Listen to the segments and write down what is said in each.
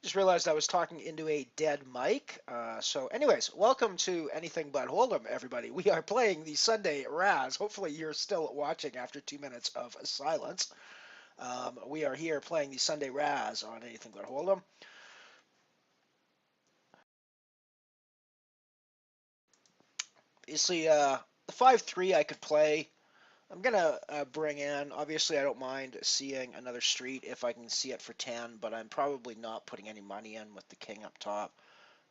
Just realized I was talking into a dead mic. So anyways, welcome to Anything But Hold'em, everybody. We are playing the Sunday Razz. Hopefully you're still watching after 2 minutes of silence. We are here playing the Sunday Razz on Anything But Hold'em. Obviously, the 5-3 I could play. I'm gonna bring in. Obviously, I don't mind seeing another street if I can see it for 10, but I'm probably not putting any money in with the king up top.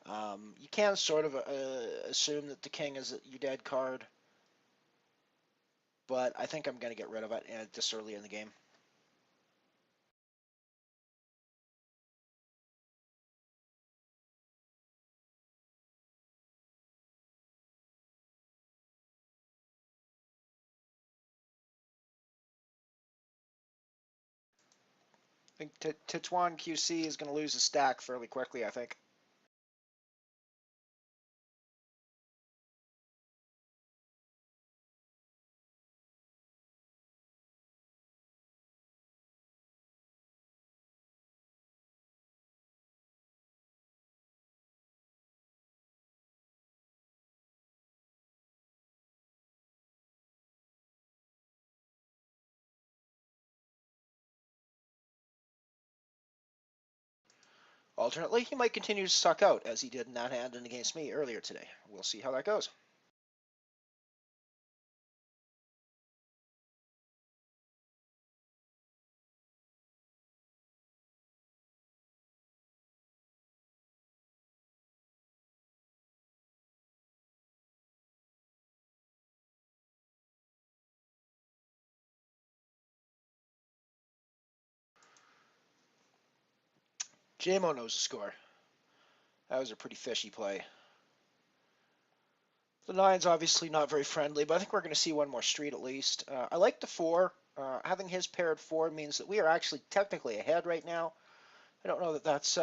You can sort of assume that the king is your dead card, but I think I'm going to get rid of it this early in the game. I think Tituan QC is going to lose a stack fairly quickly, I think. Alternately, he might continue to suck out, as he did in that hand and against me earlier today. We'll see how that goes. JMO knows the score. That was a pretty fishy play. The 9's obviously not very friendly, but I think we're going to see one more street at least. I like the 4. Having his paired 4 means that we are actually technically ahead right now. I don't know that that's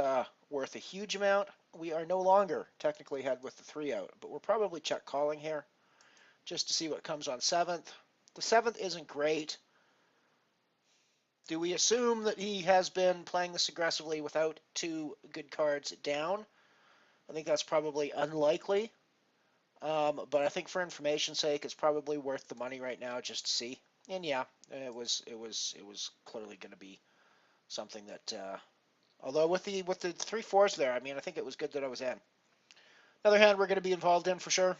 worth a huge amount. We are no longer technically ahead with the 3 out, but we're probably check calling here just to see what comes on 7th. The 7th isn't great. Do we assume that he has been playing this aggressively without 2 good cards down? I think that's probably unlikely. But I think for information's sake, it's probably worth the money right now just to see. And yeah, it was clearly going to be something that. Although with the 3-4s there, I mean, I think it was good that I was in. Another hand we're going to be involved in for sure.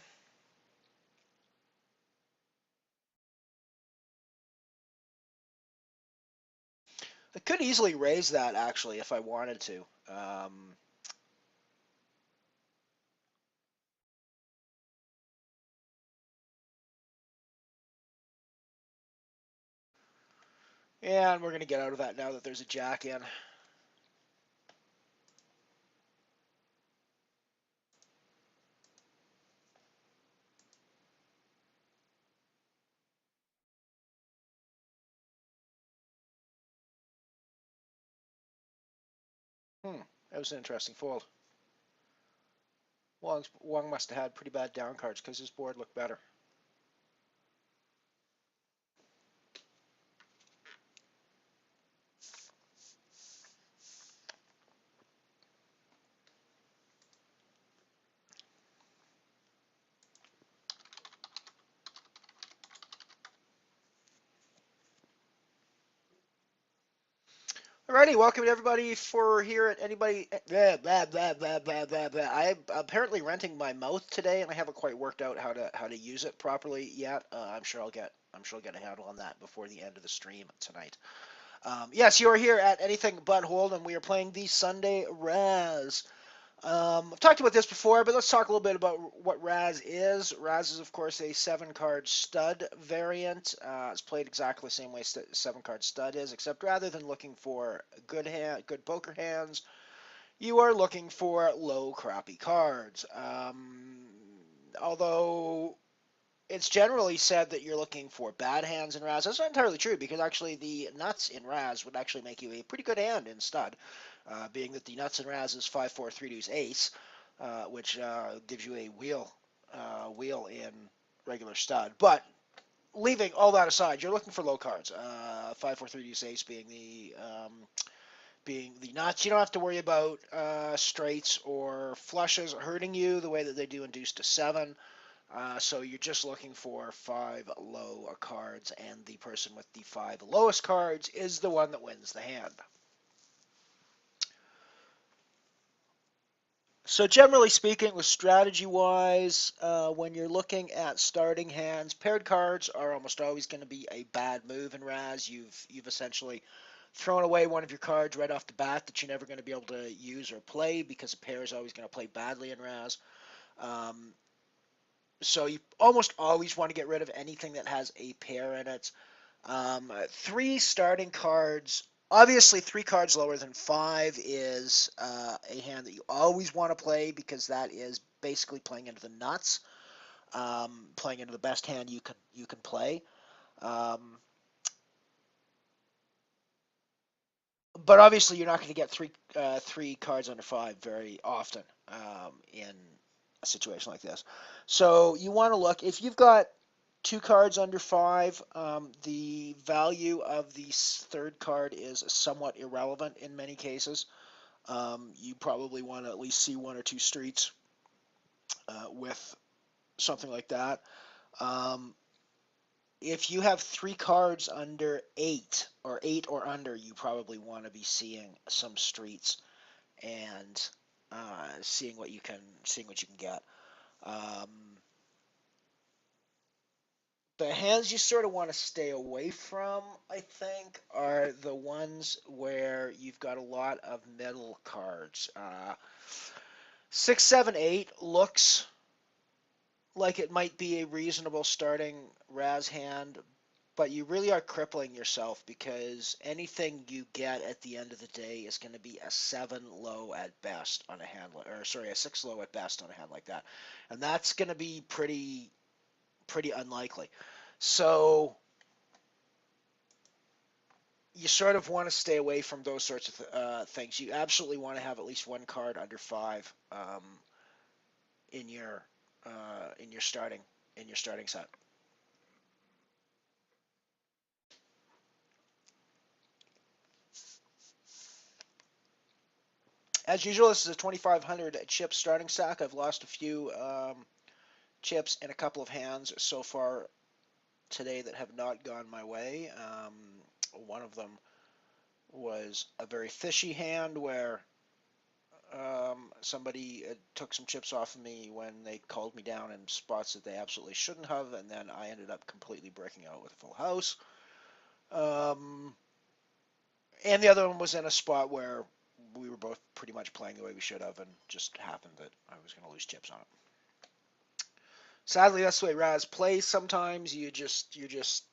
I could easily raise that actually if I wanted to. And we're going to get out of that now that there's a jack in. That was an interesting fold. Wong must have had pretty bad down cards because his board looked better. Alrighty, welcome to everybody for here at anybody. Blah, blah, blah, blah, blah, blah, blah. I'm apparently renting my mouth today, and I haven't quite worked out how to use it properly yet. I'm sure I'll get a handle on that before the end of the stream tonight. Yes, you are here at Anything But Hold'em. We are playing the Sunday Razz. I've talked about this before, but let's talk a little bit about what Razz is. Razz is, of course, a 7-card stud variant. It's played exactly the same way 7-card stud is, except rather than looking for good poker hands, you are looking for low, crappy cards. Although it's generally said that you're looking for bad hands in Razz. That's not entirely true, because actually the nuts in Razz would actually make you a pretty good hand in stud, being that the nuts in Razz is 5-4 3-deuce ace, which gives you a wheel in regular stud. But leaving all that aside, you're looking for low cards. 5-4 3-deuce ace being being the nuts. You don't have to worry about straights or flushes hurting you the way that they do in deuce to seven. So you're just looking for five low cards, and the person with the five lowest cards is the one that wins the hand. So generally speaking, with strategy-wise, when you're looking at starting hands, paired cards are almost always going to be a bad move in Razz. You've essentially thrown away one of your cards right off the bat that you're never going to be able to use or play because a pair is always going to play badly in Razz. Um, so you almost always want to get rid of anything that has a pair in it. Three starting cards. Obviously, three cards lower than five is a hand that you always want to play because that is basically playing into the nuts, playing into the best hand you can play. Um, but obviously, you're not going to get three cards under five very often in a situation like this. So you want to look if you've got two cards under five. The value of the third card is somewhat irrelevant in many cases. You probably want to at least see one or two streets with something like that. Um, if you have three cards under eight or under, you probably want to be seeing some streets and seeing what you can get. Um, the hands you sort of want to stay away from, I think, are the ones where you've got a lot of middle cards. 6, 7, 8 looks like it might be a reasonable starting Razz hand, but you really are crippling yourself because anything you get at the end of the day is going to be a 7 low at best on a hand, or sorry, a 6 low at best on a hand like that, and that's going to be pretty unlikely. So you sort of want to stay away from those sorts of things. You absolutely want to have at least one card under five in your in your starting set. As usual, this is a 2,500 chip starting stack. I've lost a few chips in a couple of hands so far today that have not gone my way. One of them was a very fishy hand where somebody took some chips off of me when they called me down in spots that they absolutely shouldn't have, and then I ended up completely breaking out with a full house. Um, and the other one was in a spot where we were both pretty much playing the way we should have, and just happened that I was going to lose chips on it. Sadly, that's the way Razz plays. Sometimes you're just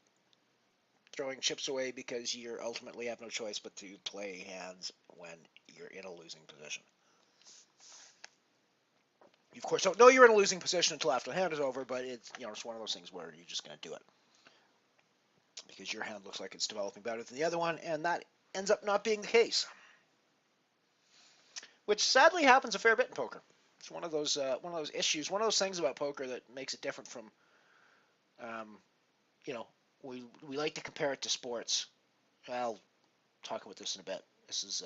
throwing chips away because you ultimately have no choice but to play hands when you're in a losing position. You of course don't know you're in a losing position until after the hand is over, but it's one of those things where you're just going to do it because your hand looks like it's developing better than the other one, and that ends up not being the case, which sadly happens a fair bit in poker. It's one of those issues, one of those things about poker that makes it different from, um, you know, we like to compare it to sports. I'll talk about this in a bit. This is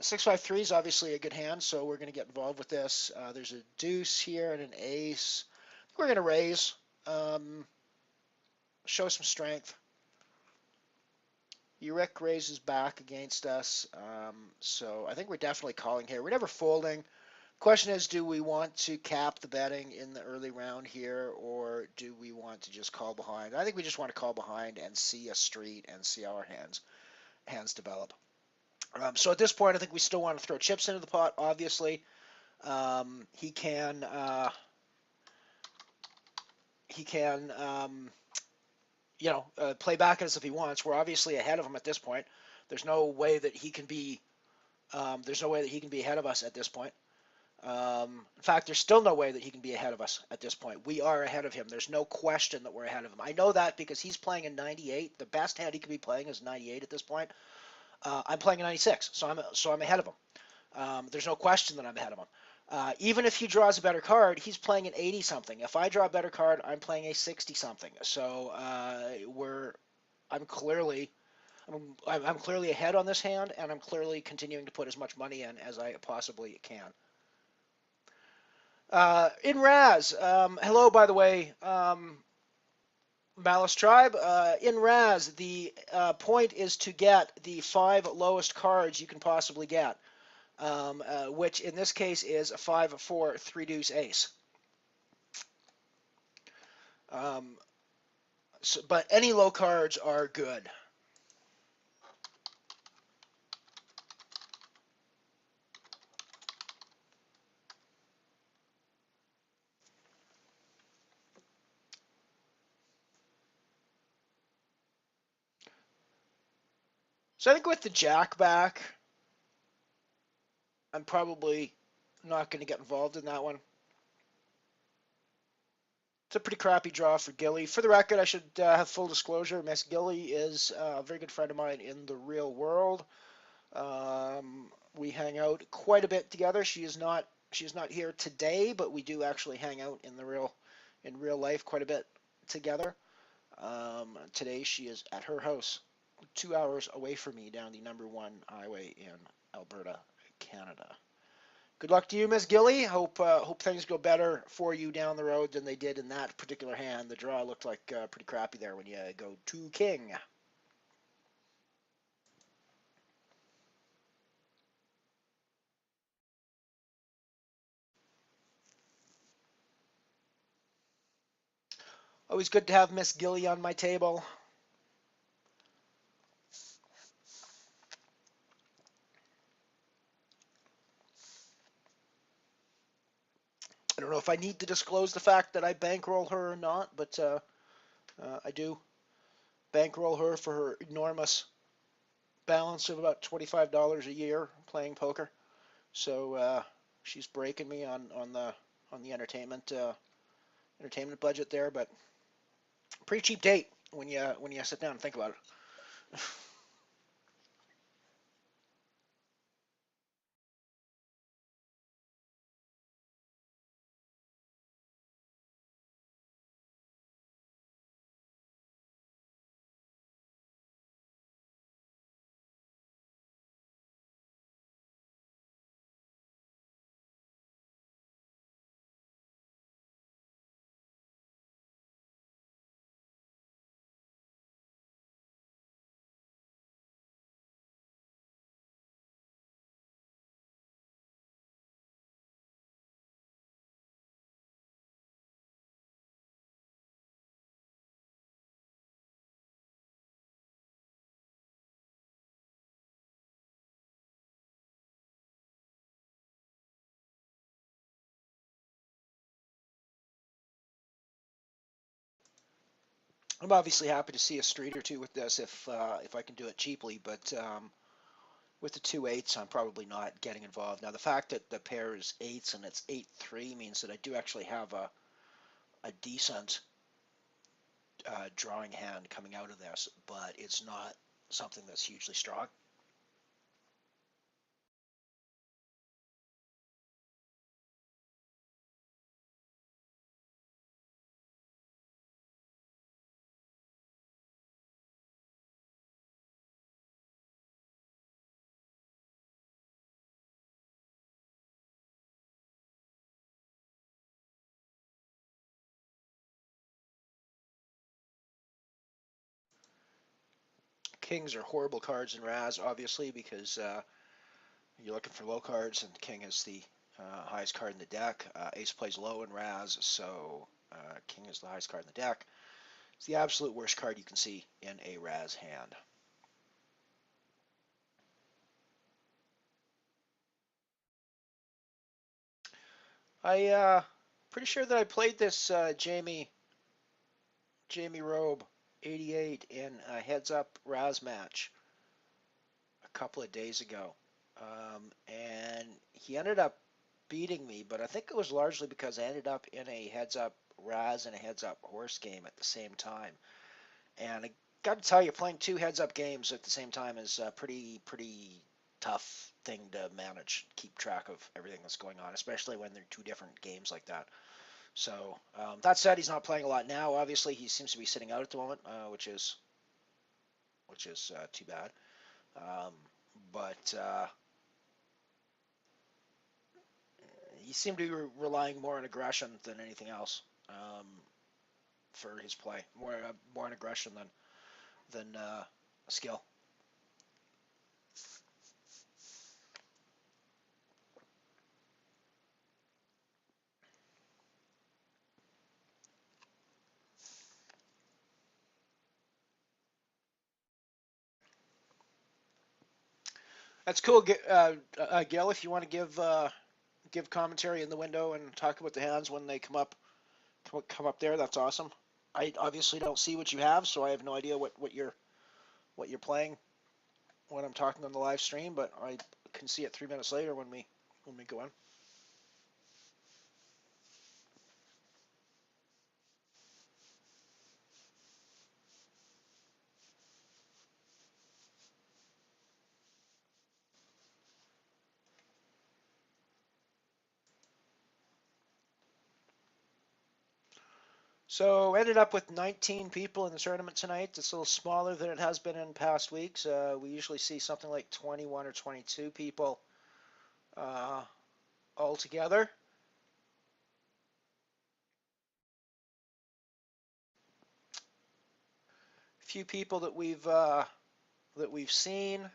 6-5-3 is obviously a good hand, so we're going to get involved with this. There's a deuce here and an ace. We're going to raise, show some strength. Uric raises back against us, so I think we're definitely calling here. We're never folding. Question is, do we want to cap the betting in the early round here, or do we want to just call behind? I think we just want to call behind and see a street and see how our hands develop. So at this point, I think we still want to throw chips into the pot. Obviously, he can play back at us if he wants. We're obviously ahead of him at this point. There's no way that he can be ahead of us at this point. In fact, there's still no way that he can be ahead of us at this point. We are ahead of him. There's no question that we're ahead of him. I know that because he's playing in 98. The best hand he could be playing is 98 at this point. I'm playing a 96, so I'm ahead of him. There's no question that I'm ahead of him. Even if he draws a better card, he's playing an 80 something. If I draw a better card, I'm playing a 60 something. So I'm clearly I'm clearly ahead on this hand, and I'm clearly continuing to put as much money in as I possibly can. In Razz, hello, by the way, Malice Tribe. In Razz, the point is to get the 5 lowest cards you can possibly get, which in this case is a 5-4 3 deuce ace. Um, but any low cards are good. So I think with the Jack back, I'm probably not going to get involved in that one. It's a pretty crappy draw for Gilly. For the record, I should have full disclosure. Miss Gilly is a very good friend of mine in the real world. We hang out quite a bit together. She is not here today, but we do actually hang out in real life quite a bit together. Today she is at her house, 2 hours away from me down the #1 highway in Alberta, Canada. Good luck to you, Miss Gilly. Hope things go better for you down the road than they did in that particular hand. The draw looked like pretty crappy there when you go to king. Always good to have Miss Gilly on my table. I don't know if I need to disclose the fact that I bankroll her or not, but I do bankroll her for her enormous balance of about $25 a year playing poker. So she's breaking me on the entertainment budget there, but pretty cheap date when you sit down and think about it. I'm obviously happy to see a street or two with this if I can do it cheaply, but with the 2 8s, I'm probably not getting involved. Now, the fact that the pair is eights and it's 8-3 means that I do actually have a decent drawing hand coming out of this, but it's not something that's hugely strong. Kings are horrible cards in Razz, obviously, because you're looking for low cards, and King is the highest card in the deck. Ace plays low in Razz, so King is the highest card in the deck. It's the absolute worst card you can see in a Razz hand. Pretty sure that I played this Jamie Robe 88 in a heads up Razz match a couple of days ago, and he ended up beating me, but I think it was largely because I ended up in a heads up Razz and a heads up horse game at the same time. And I got to tell you, playing two heads up games at the same time is a pretty tough thing to manage, keep track of everything that's going on, especially when they're two different games like that. So that said, he's not playing a lot now. Obviously, he seems to be sitting out at the moment, which is which is too bad. But he seemed to be relying more on aggression than anything else for his play. More on aggression than skill. That's cool, Gil. If you want to give commentary in the window and talk about the hands when they come up there, that's awesome. I obviously don't see what you have, so I have no idea what you're playing when I'm talking on the live stream, but I can see it 3 minutes later when we go in. So ended up with 19 people in the tournament tonight. It's a little smaller than it has been in past weeks. We usually see something like 21 or 22 people uh, all together. A few people that we've seen.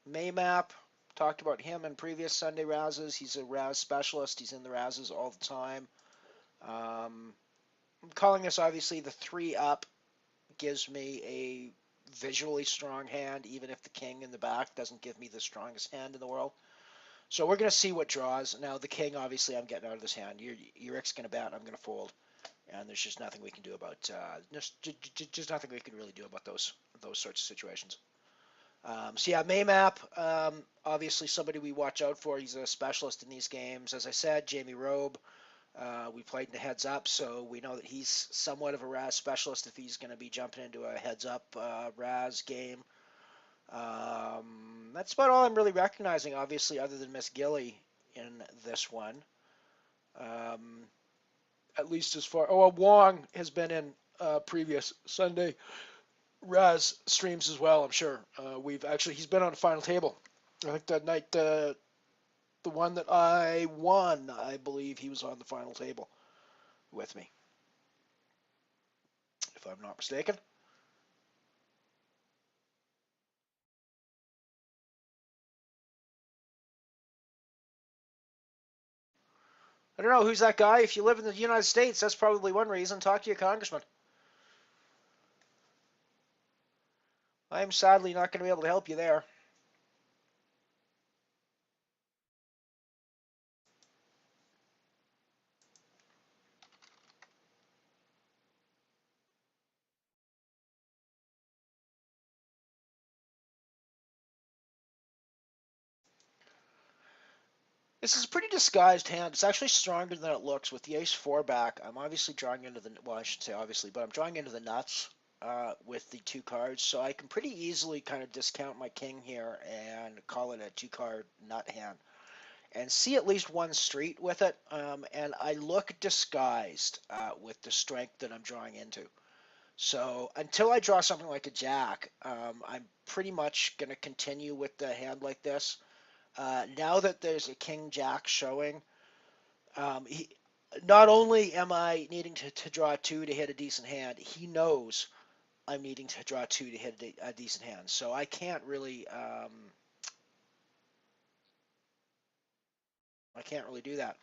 Maymap, talked about him in previous Sunday Razzes. He's a Razz specialist. He's in the Razzes all the time. I'm calling this obviously the 3-up. Gives me a visually strong hand, even if the king in the back doesn't give me the strongest hand in the world. So we're going to see what draws. Now the king, obviously, I'm getting out of this hand. Your X going to bet, I'm going to fold, and there's just nothing we can do about just nothing we can really do about those sorts of situations. So yeah, Maymap, obviously somebody we watch out for. He's a specialist in these games. As I said, Jamie Robe, we played in the heads up, so we know that he's somewhat of a Razz specialist if he's going to be jumping into a heads up Razz game. That's about all I'm really recognizing, obviously, other than Miss Gilly in this one. At least as far. Oh, well, Wong has been in previous Sunday Razz streams as well. I'm sure. He's been on the final table. I think that night, the one that I won, I believe he was on the final table with me, if I'm not mistaken. I don't know who's that guy. If you live in the United States, that's probably one reason. Talk to your congressman. I am sadly not going to be able to help you there. This is a pretty disguised hand. It's actually stronger than it looks with the ace-4 back. I'm obviously drawing into the, well, I should say obviously, but I'm drawing into the nuts with the 2 cards, so I can pretty easily kind of discount my king here and call it a 2-card nut hand and see at least one street with it. And I look disguised with the strength that I'm drawing into. So until I draw something like a jack, I'm pretty much going to continue with the hand like this. Now that there's a king jack showing, not only am I needing to draw 2 to hit a decent hand, he knows I'm needing to draw 2 to hit a decent hand. So I can't really do that.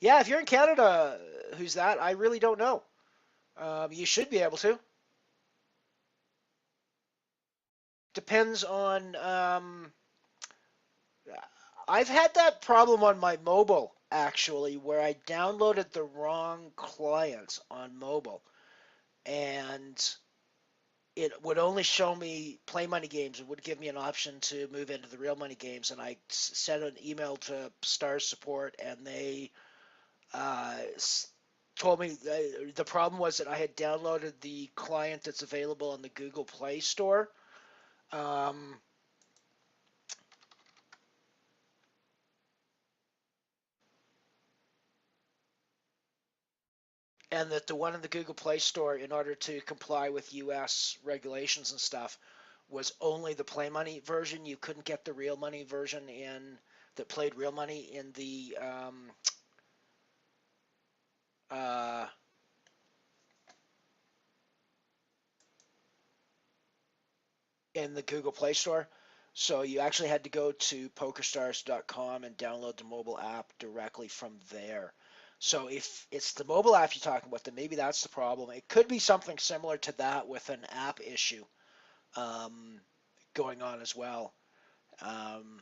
Yeah, if you're in Canada, who's that? I really don't know. You should be able to. Depends on. I've had that problem on my mobile actually, where I downloaded the wrong client on mobile, and it would only show me play money games. It would give me an option to move into the real money games, and I sent an email to Stars support, and they uh, told me the problem was that I had downloaded the client that's available on the Google Play Store. Um, and that the one in the Google Play Store, in order to comply with US regulations and stuff, was only the Play Money version. You couldn't get the Real Money version that played Real Money uh, in the Google Play Store. So you actually had to go to PokerStars.com and download the mobile app directly from there. So if it's the mobile app you're talking about, then maybe that's the problem. It could be something similar to that with an app issue um, going on as well. Um,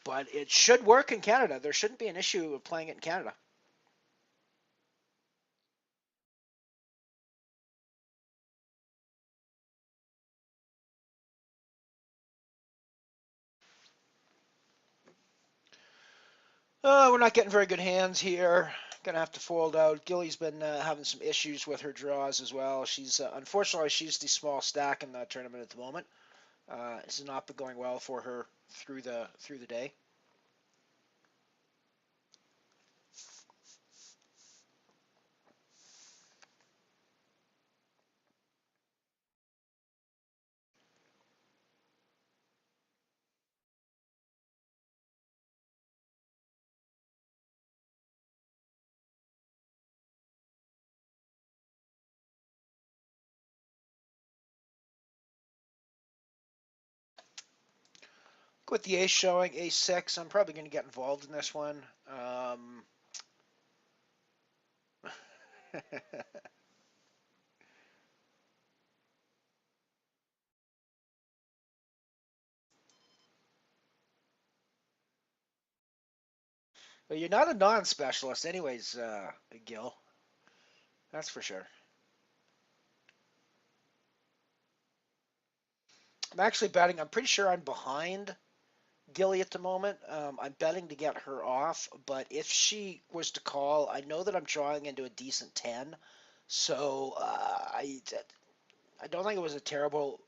but it should work in Canada. There shouldn't be an issue of playing it in Canada. We're not getting very good hands here. Gonna have to fold out. Gilly's been having some issues with her draws as well. She's unfortunately she's the small stack in the tournament at the moment. This has not been going well for her through the day. With the ace showing, ace six, I'm probably going to get involved in this one. But you're not a non-specialist, anyways, Gil. That's for sure. I'm actually betting. I'm pretty sure I'm behind Gilly at the moment. I'm betting to get her off, but if she was to call, I know that I'm drawing into a decent 10. So I don't think it was a terrible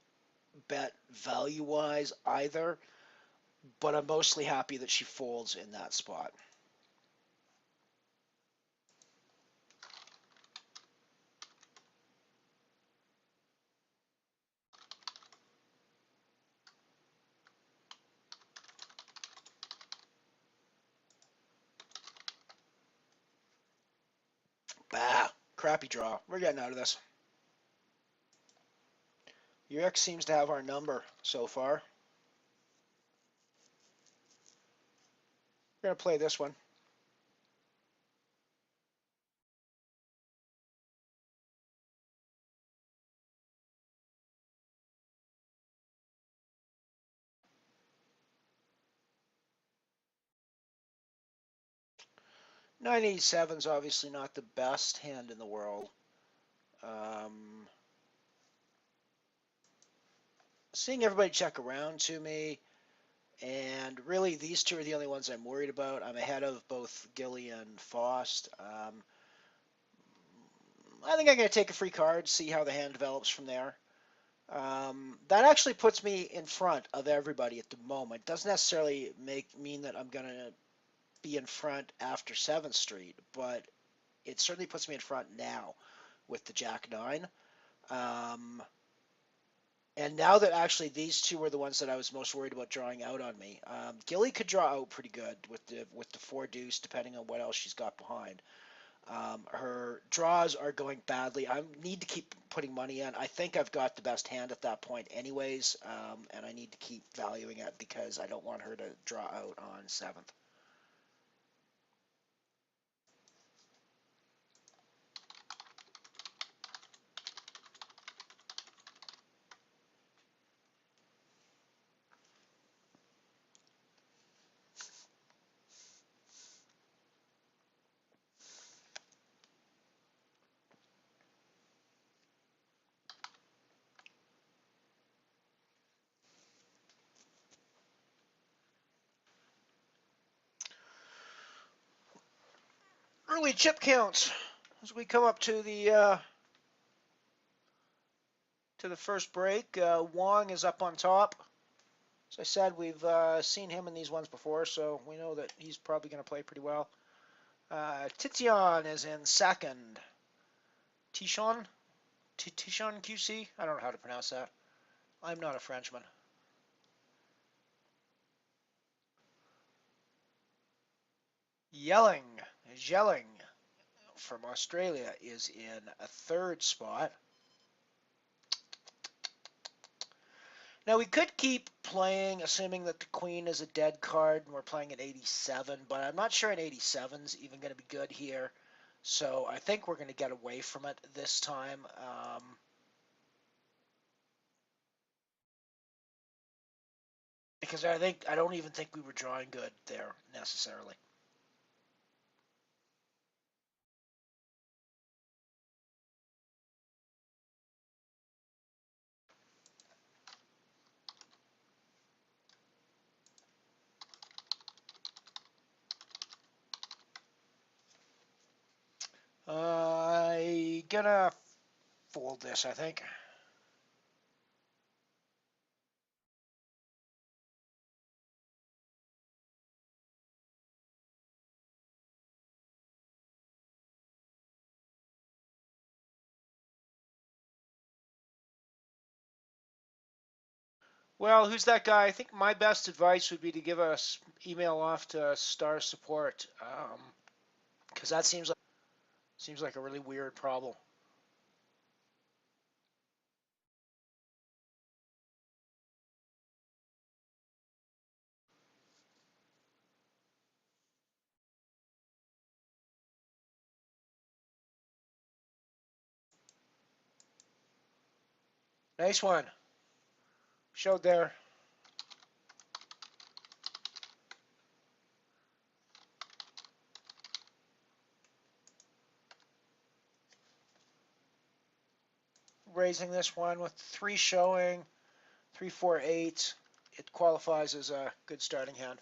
bet value-wise either, but I'm mostly happy that she folds in that spot. Bah, crappy draw. We're getting out of this. Your ex seems to have our number so far. We're going to play this one. Nine eighty seven is obviously not the best hand in the world. Um, Seeing everybody check around to me, and really these two are the only ones I'm worried about. I'm ahead of both Gilly and Faust. I think I'm going to take a free card, see how the hand develops from there. That actually puts me in front of everybody at the moment. Doesn't necessarily mean that I'm going to be in front after 7th Street, but it certainly puts me in front now with the Jack 9. Um, and now that actually these two were the ones that I was most worried about drawing out on me. Gilly could draw out pretty good with the 4 deuce, depending on what else she's got behind. Her draws are going badly. I need to keep putting money in. I think I've got the best hand at that point anyways, and I need to keep valuing it because I don't want her to draw out on 7th. Early chip counts as we come up to the first break. Wong is up on top. As I said, we've seen him in these ones before, so we know that he's probably going to play pretty well. Titian is in second. Tichon? Tichon QC? I don't know how to pronounce that. I'm not a Frenchman. Yelling from Australia is in a third spot. Now we could keep playing, assuming that the Queen is a dead card, and we're playing an 87, but I'm not sure an 87 is even going to be good here. So I think we're going to get away from it this time. Because I don't even think we were drawing good there necessarily. I gonna fold this, I think. Well, who's that guy? I think my best advice would be to give us email off to Star Support, because that seems like a really weird problem. Nice one. Showed there. Raising this one with 3 showing, 3, 4, 8. It qualifies as a good starting hand.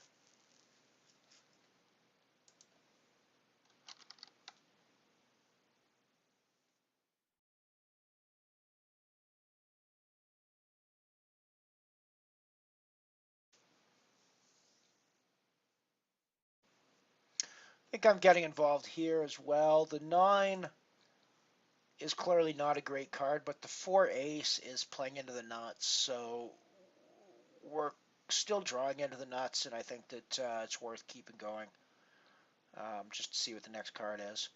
I think I'm getting involved here as well. The 9 is clearly not a great card, but the 4 ace is playing into the nuts, so we're still drawing into the nuts, and I think that it's worth keeping going, just to see what the next card is.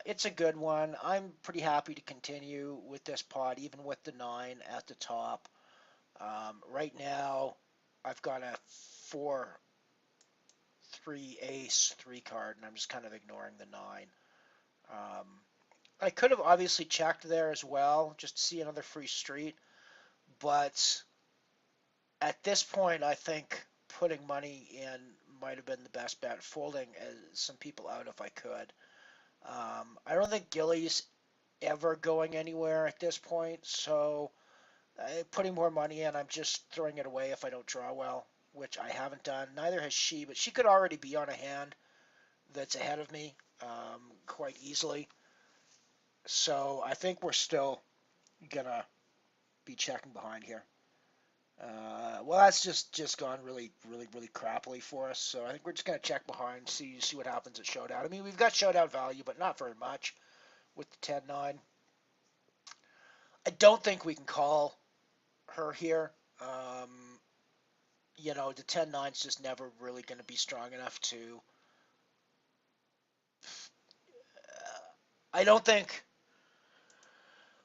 It's a good one. I'm pretty happy to continue with this pot, even with the 9 at the top. Right now, I've got a 4, 3 ace, 3 card, and I'm just kind of ignoring the 9. Um, I could have obviously checked there as well, just to see another free street, but at this point, I think putting money in might have been the best bet. Folding some people out if I could. I don't think Gilly's ever going anywhere at this point, so putting more money in, I'm just throwing it away if I don't draw well, which I haven't done. Neither has she, but she could already be on a hand that's ahead of me quite easily. So I think we're still gonna be checking behind here. Well, that's just gone really crappily for us. So I think we're just gonna check behind, see what happens at showdown. I mean, we've got showdown value, but not very much with the 10-9. I don't think we can call her here. The 10-9 is just never really going to be strong enough to. I don't think.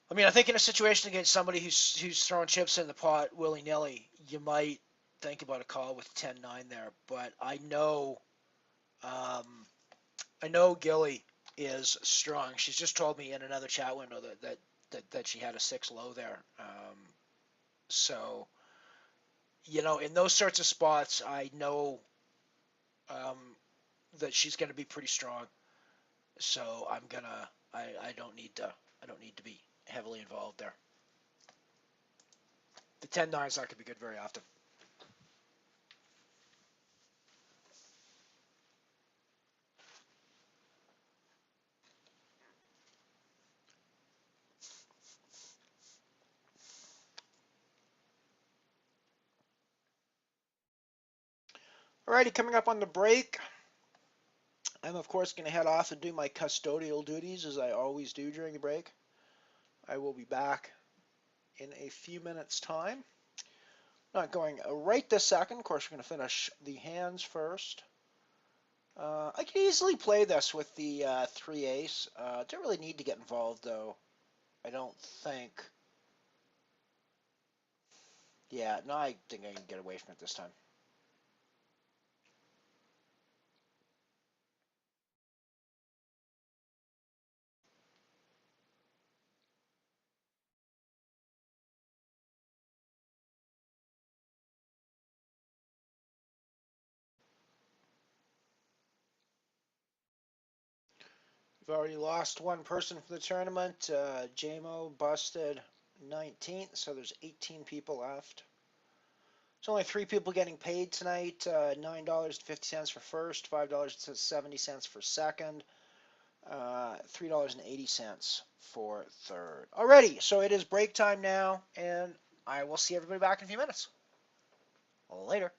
I mean, I think in a situation against somebody who's throwing chips in the pot willy nilly, you might think about a call with 10-9 there. But I know Gilly is strong. She's just told me in another chat window that she had a 6 low there. So in those sorts of spots, I know um, that she's going to be pretty strong. So I don't need to be heavily involved there. The 10-9 is not going to be good very often. Alrighty, coming up on the break. I'm of course going to head off and do my custodial duties as I always do during the break. I will be back in a few minutes time. Not going right this second. Of course, we're going to finish the hands first. I can easily play this with the 3 ace. Don't really need to get involved though. I don't think. Yeah, no, I think I can get away from it this time. We've already lost one person from the tournament. JMO busted 19th, so there's 18 people left. There's only 3 people getting paid tonight. $9.50 for first, $5.70 for second, $3.80 for third. Alrighty, so it is break time now, and I will see everybody back in a few minutes. Later.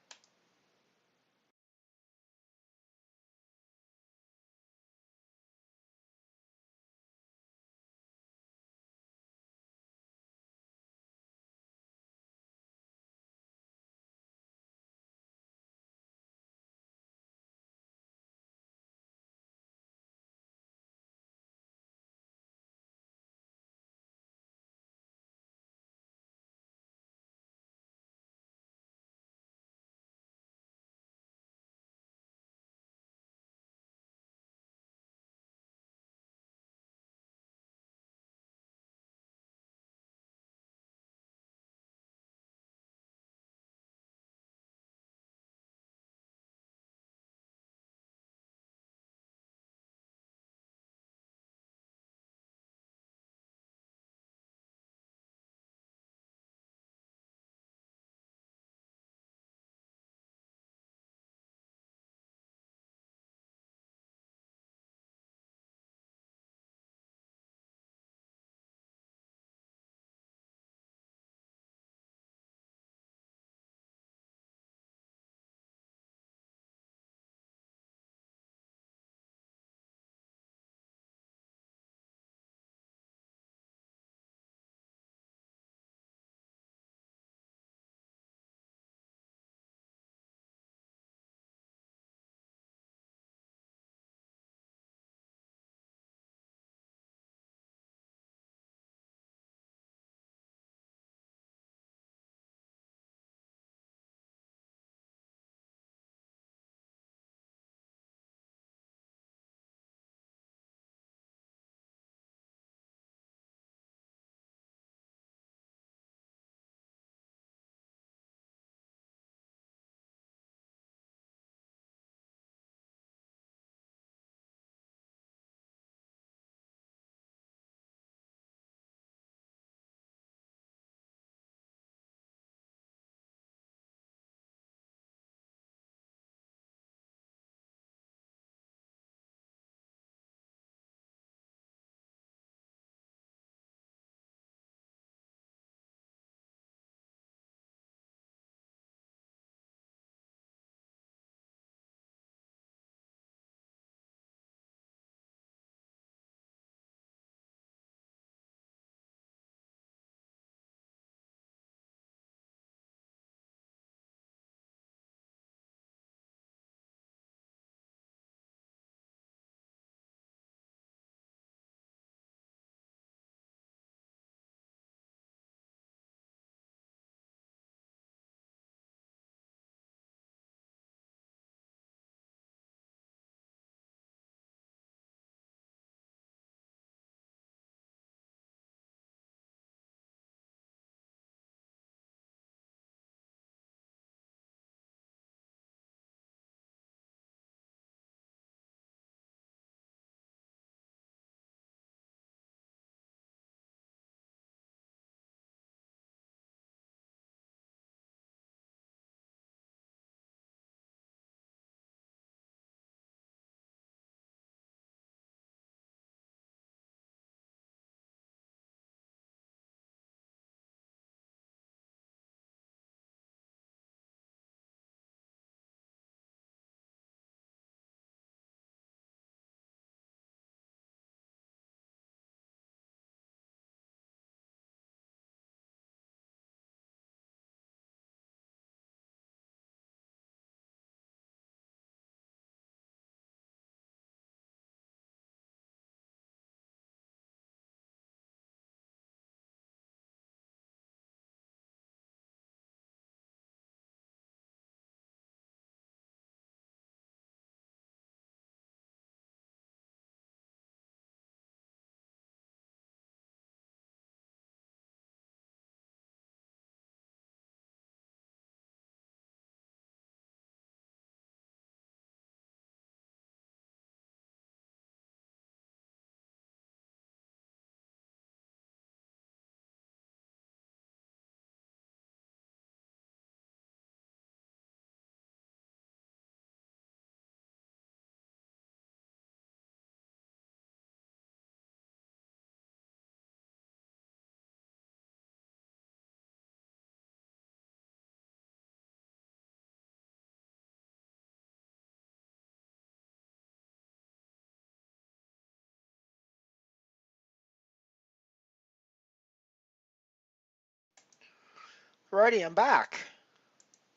Alrighty, I'm back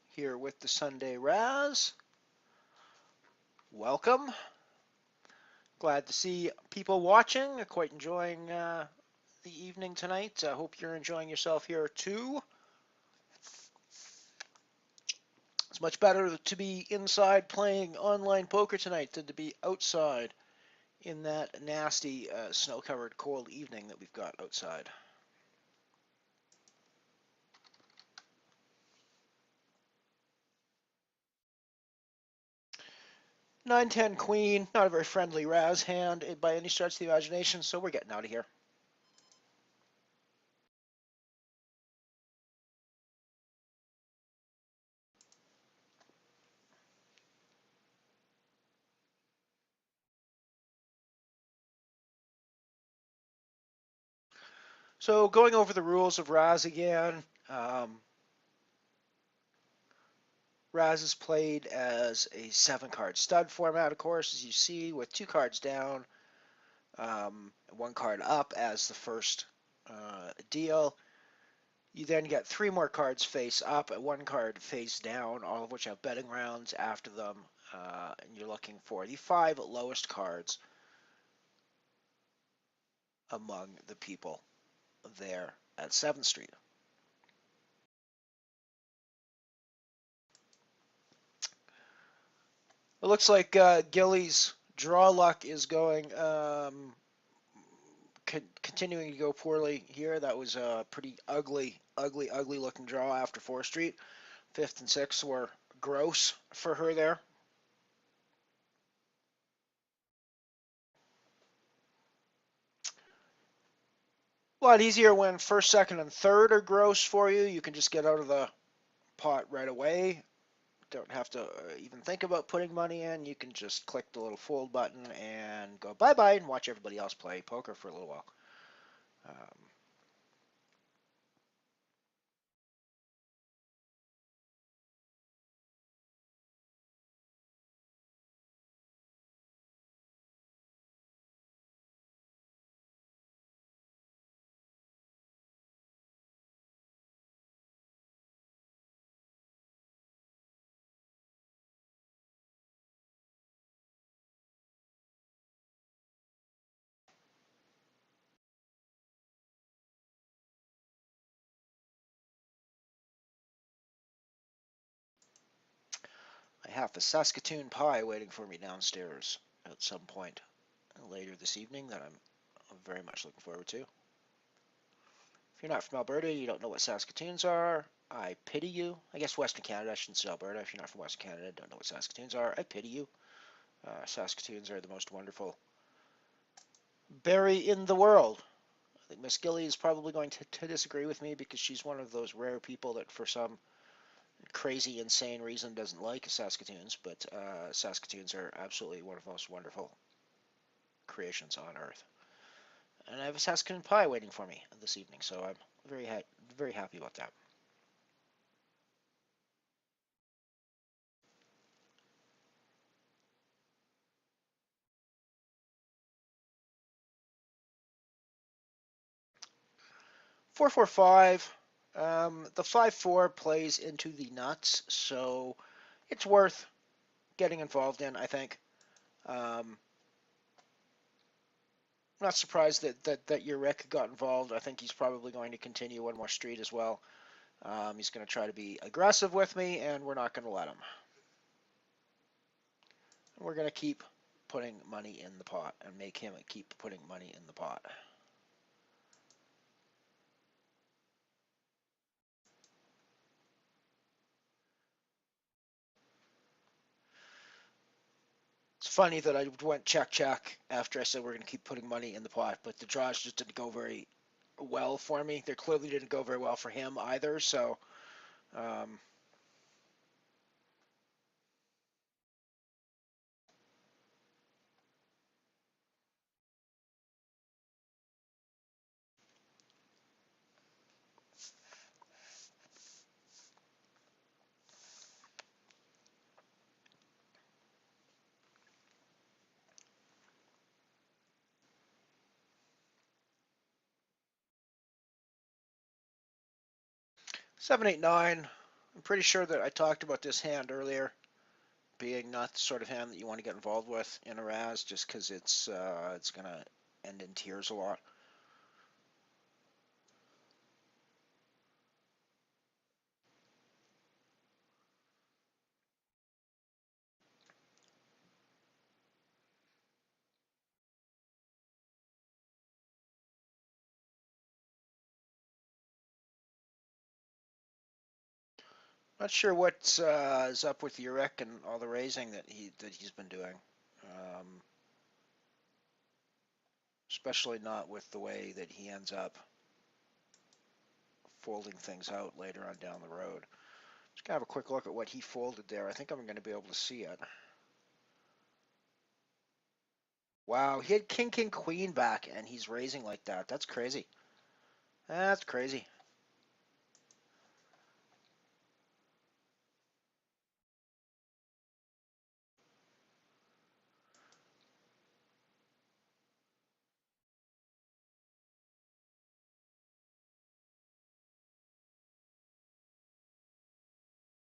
here with the Sunday Razz. Welcome. Glad to see people watching. Quite enjoying the evening tonight. I hope you're enjoying yourself here too. It's much better to be inside playing online poker tonight than to be outside in that nasty snow-covered cold evening that we've got outside. 9-10 queen, not a very friendly Razz hand by any stretch of the imagination, so we're getting out of here. So going over the rules of Razz again, Razz is played as a 7-card stud format, of course, as you see, with 2 cards down, 1 card up as the first deal. You then get 3 more cards face up and 1 card face down, all of which have betting rounds after them, and you're looking for the 5 lowest cards among the people there at 7th Street. It looks like Gilly's draw luck is going continuing to go poorly here. That was a pretty ugly looking draw after 4th Street. 5th and 6th were gross for her there. A lot easier when 1st, 2nd, and 3rd are gross for you. You can just get out of the pot right away. Don't have to even think about putting money in. You can just click the little fold button and go bye-bye and watch everybody else play poker for a little while. I have a Saskatoon pie waiting for me downstairs at some point later this evening that I'm very much looking forward to. If you're not from Alberta, you don't know what Saskatoons are, I pity you. I guess Western Canada, I shouldn't say Alberta. If you're not from Western Canada, don't know what Saskatoons are, I pity you. Saskatoons are the most wonderful berry in the world. I think Miss Gilly is probably going to disagree with me because she's one of those rare people that for some crazy, insane reason doesn't like Saskatoons, but Saskatoons are absolutely one of the most wonderful creations on Earth. And I have a Saskatoon pie waiting for me this evening, so I'm very happy about that. Four, four, five. The 5-4 plays into the nuts, so it's worth getting involved in, I think. I'm not surprised that your Rick got involved. I think he's probably going to continue one more street as well. He's going to try to be aggressive with me, and we're not going to let him. We're going to keep putting money in the pot and make him keep putting money in the pot. It's funny that I went check after I said we're going to keep putting money in the pot, but the draws just didn't go very well for me. They clearly didn't go very well for him either, so 7-8-9. I'm pretty sure that I talked about this hand earlier being not the sort of hand that you want to get involved with in a Razz, just because it's gonna end in tears a lot. Not sure what is up with Urek and all the raising that he's been doing, especially not with the way that he ends up folding things out later on down the road. Just gonna have a quick look at what he folded there. I think I'm going to be able to see it. Wow, he had king, king, queen back, and he's raising like that. That's crazy. That's crazy.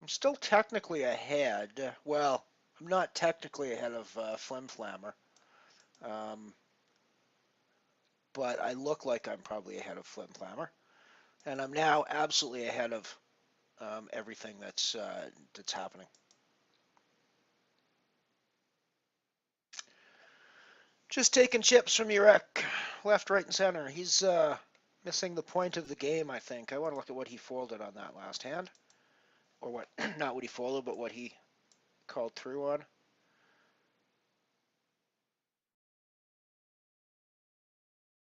I'm still technically ahead. Well, I'm not technically ahead of Flim Flammer, um, but I look like I'm probably ahead of Flim Flammer, and I'm now absolutely ahead of everything that's happening. Just taking chips from Urek, left, right, and center. He's missing the point of the game, I think. I want to look at what he folded on that last hand, or what, not what he folded, but what he called through on.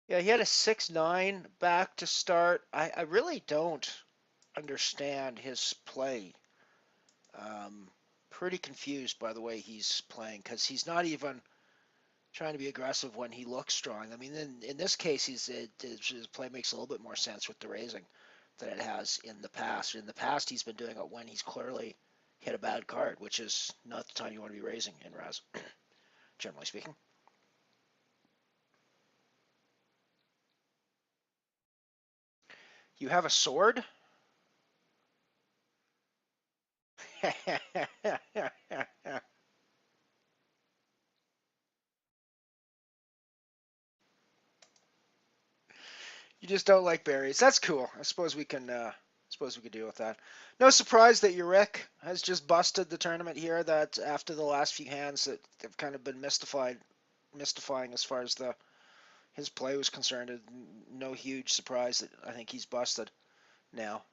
Yeah, he had a 6-9 back to start. I really don't understand his play. Um, Pretty confused by the way he's playing because he's not even trying to be aggressive when he looks strong. I mean, in this case, his play makes a little bit more sense with the raising than it has in the past. In the past, he's been doing it when he's clearly hit a bad card, which is not the time you want to be raising in Razz, generally speaking. You have a sword? You just don't like berries. That's cool. I suppose we could deal with that. No surprise that Urek has just busted the tournament here. That after the last few hands that have kind of been mystifying as far as the his play was concerned. No huge surprise that I think he's busted now.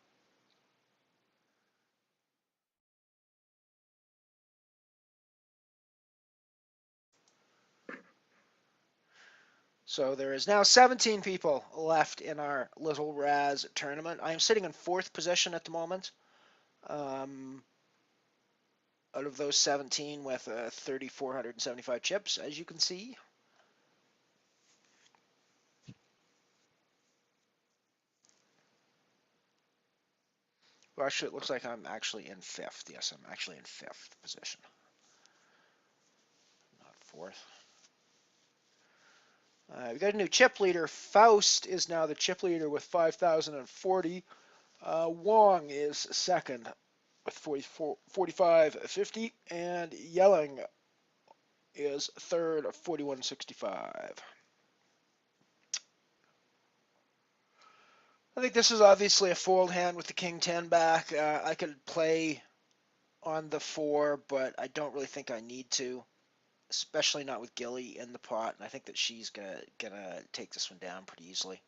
So there is now 17 people left in our little Razz tournament. I am sitting in fourth position at the moment. Um, Out of those 17 with 3,475 chips, as you can see. Well, actually, it looks like I'm actually in fifth. Yes, I'm actually in fifth position, not fourth. We got a new chip leader. Faust is now the chip leader with 5,040. Wong is second with 4550, and Yelling is third at 4165. I think this is obviously a fold hand with the king 10 back. I could play on the 4, but I don't really think I need to, especially not with Gilly in the pot, and I think that she's gonna take this one down pretty easily.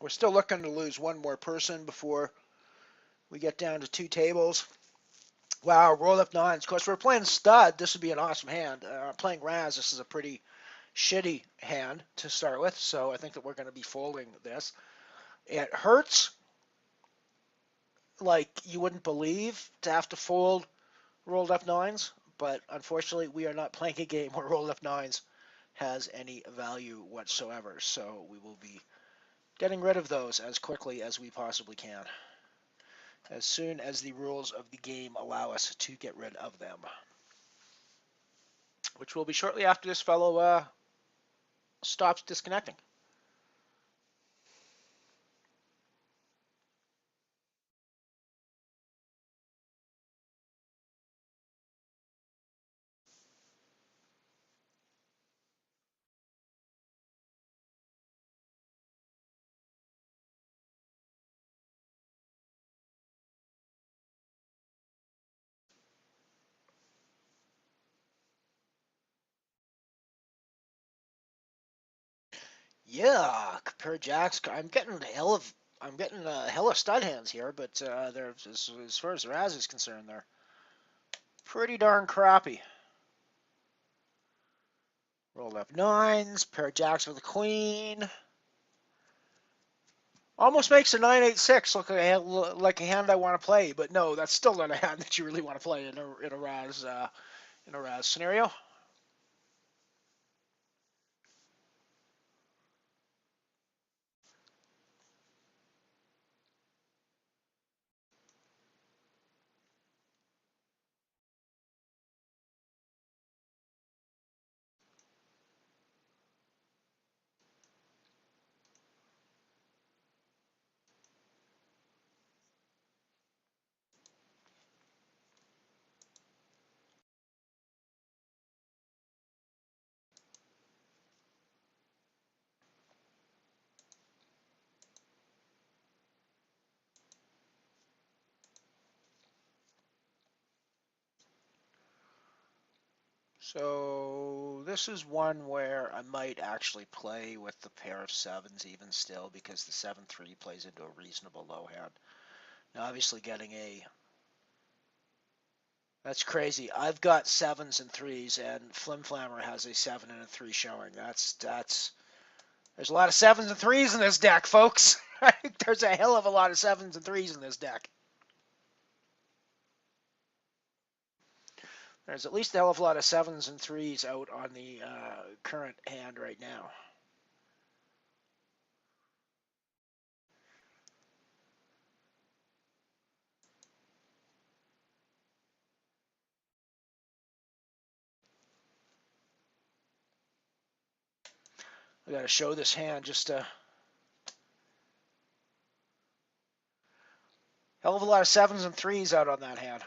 We're still looking to lose one more person before we get down to 2 tables. Wow, roll up nines. Of course, we're playing stud. This would be an awesome hand. Playing Razz, this is a pretty shitty hand to start with, so I think that we're going to be folding this. It hurts like you wouldn't believe to have to fold rolled up nines, but unfortunately, we are not playing a game where rolled up nines has any value whatsoever, so we will be getting rid of those as quickly as we possibly can. as soon as the rules of the game allow us to get rid of them, which will be shortly after this fellow stops disconnecting. Yeah, compare jacks. I'm getting a hell of stud hands here, but they're as far as Razz is concerned, they're pretty darn crappy. Rolled up nines, pair of jacks with a queen. Almost makes a 9-8-6 look like a hand I want to play, but no, that's still not a hand that you really want to play in a Razz scenario. So this is one where I might actually play with the pair of sevens even still, because the 7-3 plays into a reasonable low hand. Now obviously that's crazy. I've got sevens and threes, and Flim Flammer has a 7 and a 3 showing. There's a lot of sevens and threes in this deck, folks. There's a hell of a lot of sevens and threes in this deck. There's at least a hell of a lot of sevens and threes out on the current hand right now. I got to show this hand just a hell of a lot of sevens and threes out on that hand.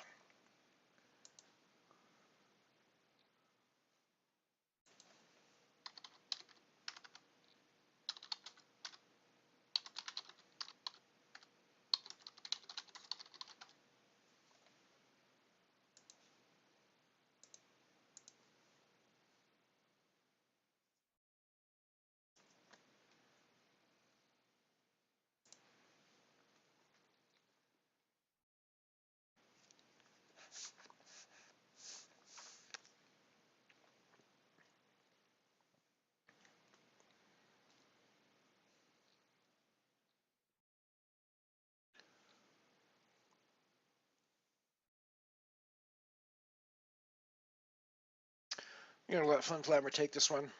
You're going to let Flim Flammer take this one.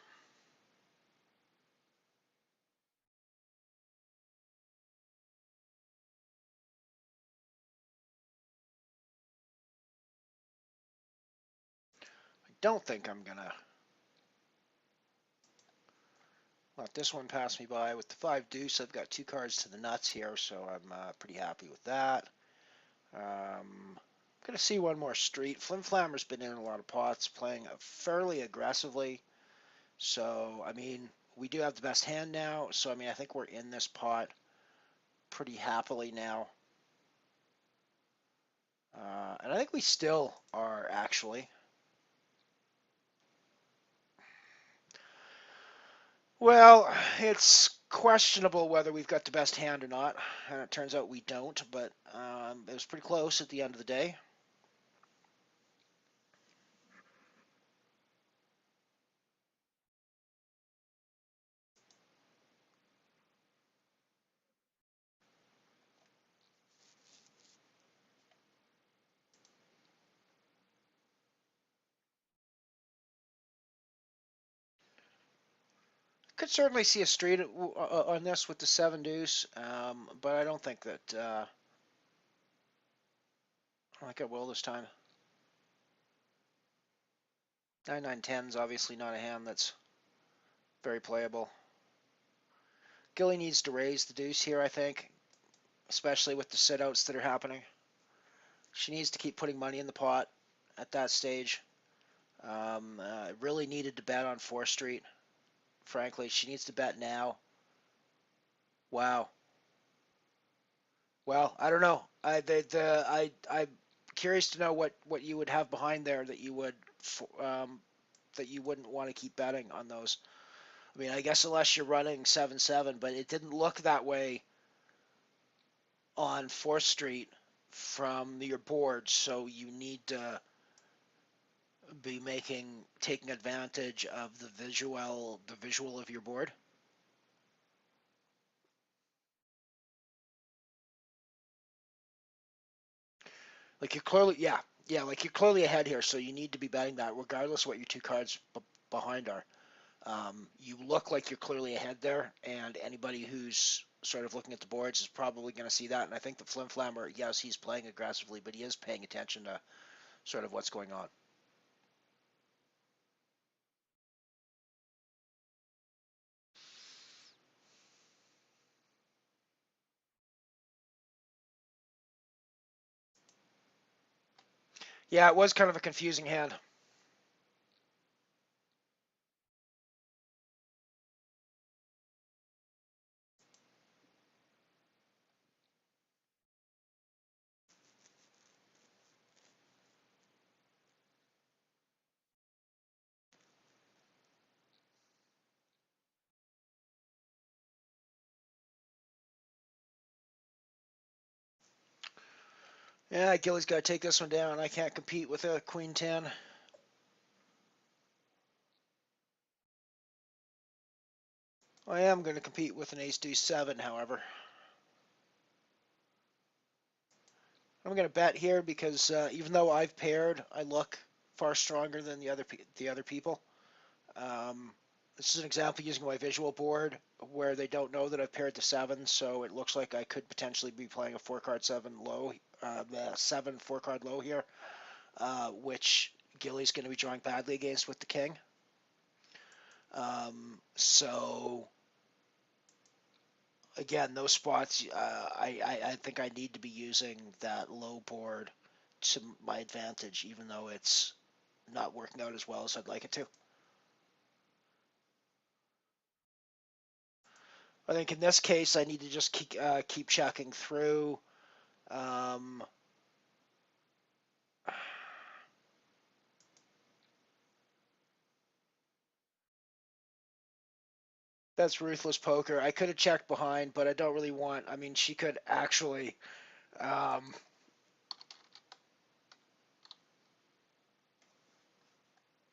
I don't think I'm going to let this one pass me by. With the 5 deuce, I've got 2 cards to the nuts here, so I'm pretty happy with that. I'm going to see one more street. Flim Flammer's been in a lot of pots, playing fairly aggressively. So, I mean, we do have the best hand now. So, I mean, I think we're in this pot pretty happily now. And I think we still are, actually. Well, it's questionable whether we've got the best hand or not. And it turns out we don't, but it was pretty close at the end of the day. Could certainly see a street on this with the 7 deuce, but I don't think that I think I will this time. 9-9-10 is obviously not a hand that's very playable. Gilly needs to raise the deuce here, I think, especially with the sit-outs that are happening. She needs to keep putting money in the pot at that stage. Really needed to bet on 4th Street. Frankly, she needs to bet now. Wow. Well, I don't know. I'm curious to know what you would have behind there that you wouldn't want to keep betting on those. I mean, I guess unless you're running 7-7, but it didn't look that way on 4th Street from your board, so you need to be taking advantage of the visual of your board. Like you're clearly, yeah, like you're clearly ahead here, so you need to be betting that regardless of what your two cards behind are. You look like you're clearly ahead there, and anybody who's sort of looking at the boards is probably going to see that. And I think the Flim Flammer, yes, he's playing aggressively, but he is paying attention to sort of what's going on. Yeah, it was kind of a confusing hand. Yeah, Gilly's got to take this one down. I can't compete with a Queen 10. I am going to compete with an Ace Deuce 7, however. I'm going to bet here because even though I've paired, I look far stronger than the other people. This is an example using my visual board where they don't know that I've paired the 7, so it looks like I could potentially be playing a 4-card 7 low, 7 4-card low here, which Gilly's going to be drawing badly against with the king. So again, those spots, I think I need to be using that low board to my advantage, even though it's not working out as well as I'd like it to. I think in this case, I need to just keep checking through. Um, that's ruthless poker. I could have checked behind, but I don't really want. I mean, she could actually. Um,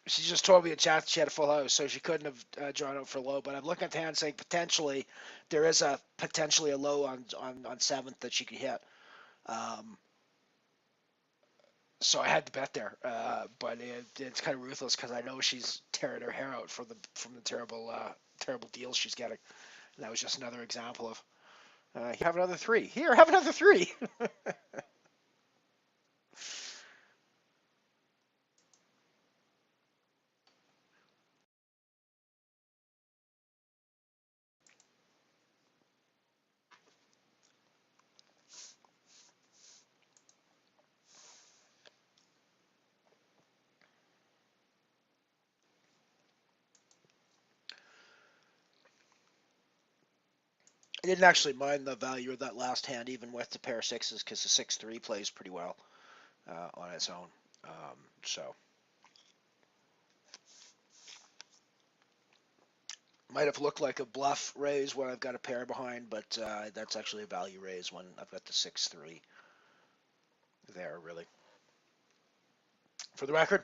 she just told me in chat that she had a full house, so she couldn't have drawn out for low. But I'm looking at the hand saying potentially there is a potentially a low on 7th that she could hit. Um, so I had to bet there, but it's kind of ruthless because I know she's tearing her hair out from the terrible deals she's getting. And that was just another example of you have another 3. Here, have another 3. I didn't actually mind the value of that last hand, even with the pair of 6s, because the 6-3 plays pretty well on its own. So might have looked like a bluff raise when I've got a pair behind, but that's actually a value raise when I've got the 6-3 there, really. For the record,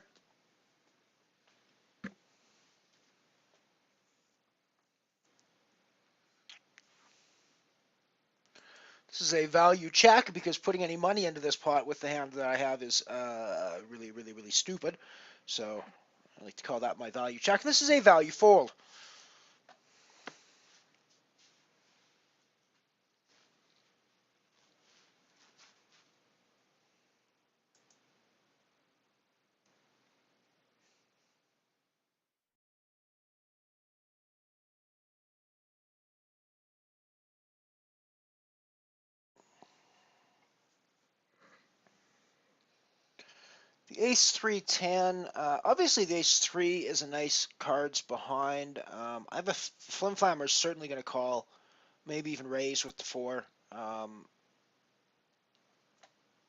this is a value check because putting any money into this pot with the hand that I have is really, really, really stupid. So I like to call that my value check. This is a value fold. ace 3-10. Obviously, the ace 3 is a nice cards behind. I have a Flim Flammer is certainly going to call, maybe even raise with the 4.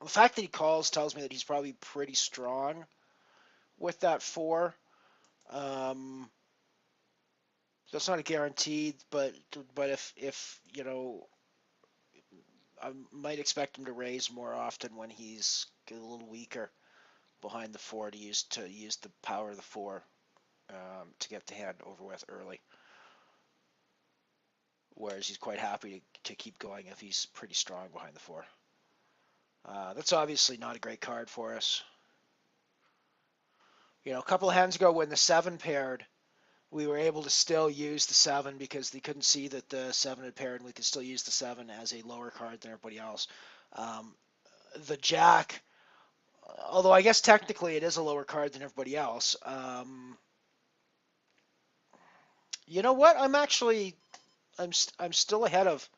The fact that he calls tells me that he's probably pretty strong with that 4. That's not a guaranteed, but if you know, I might expect him to raise more often when he's a little weaker behind the 4 to use the power of the 4 to get the hand over with early. Whereas he's quite happy to keep going if he's pretty strong behind the 4. That's obviously not a great card for us. You know, a couple of hands ago when the 7 paired, we were able to still use the 7 because they couldn't see that the 7 had paired, and we could still use the 7 as a lower card than everybody else. The Jack, although I guess technically it is a lower card than everybody else. You know what? I'm still ahead of,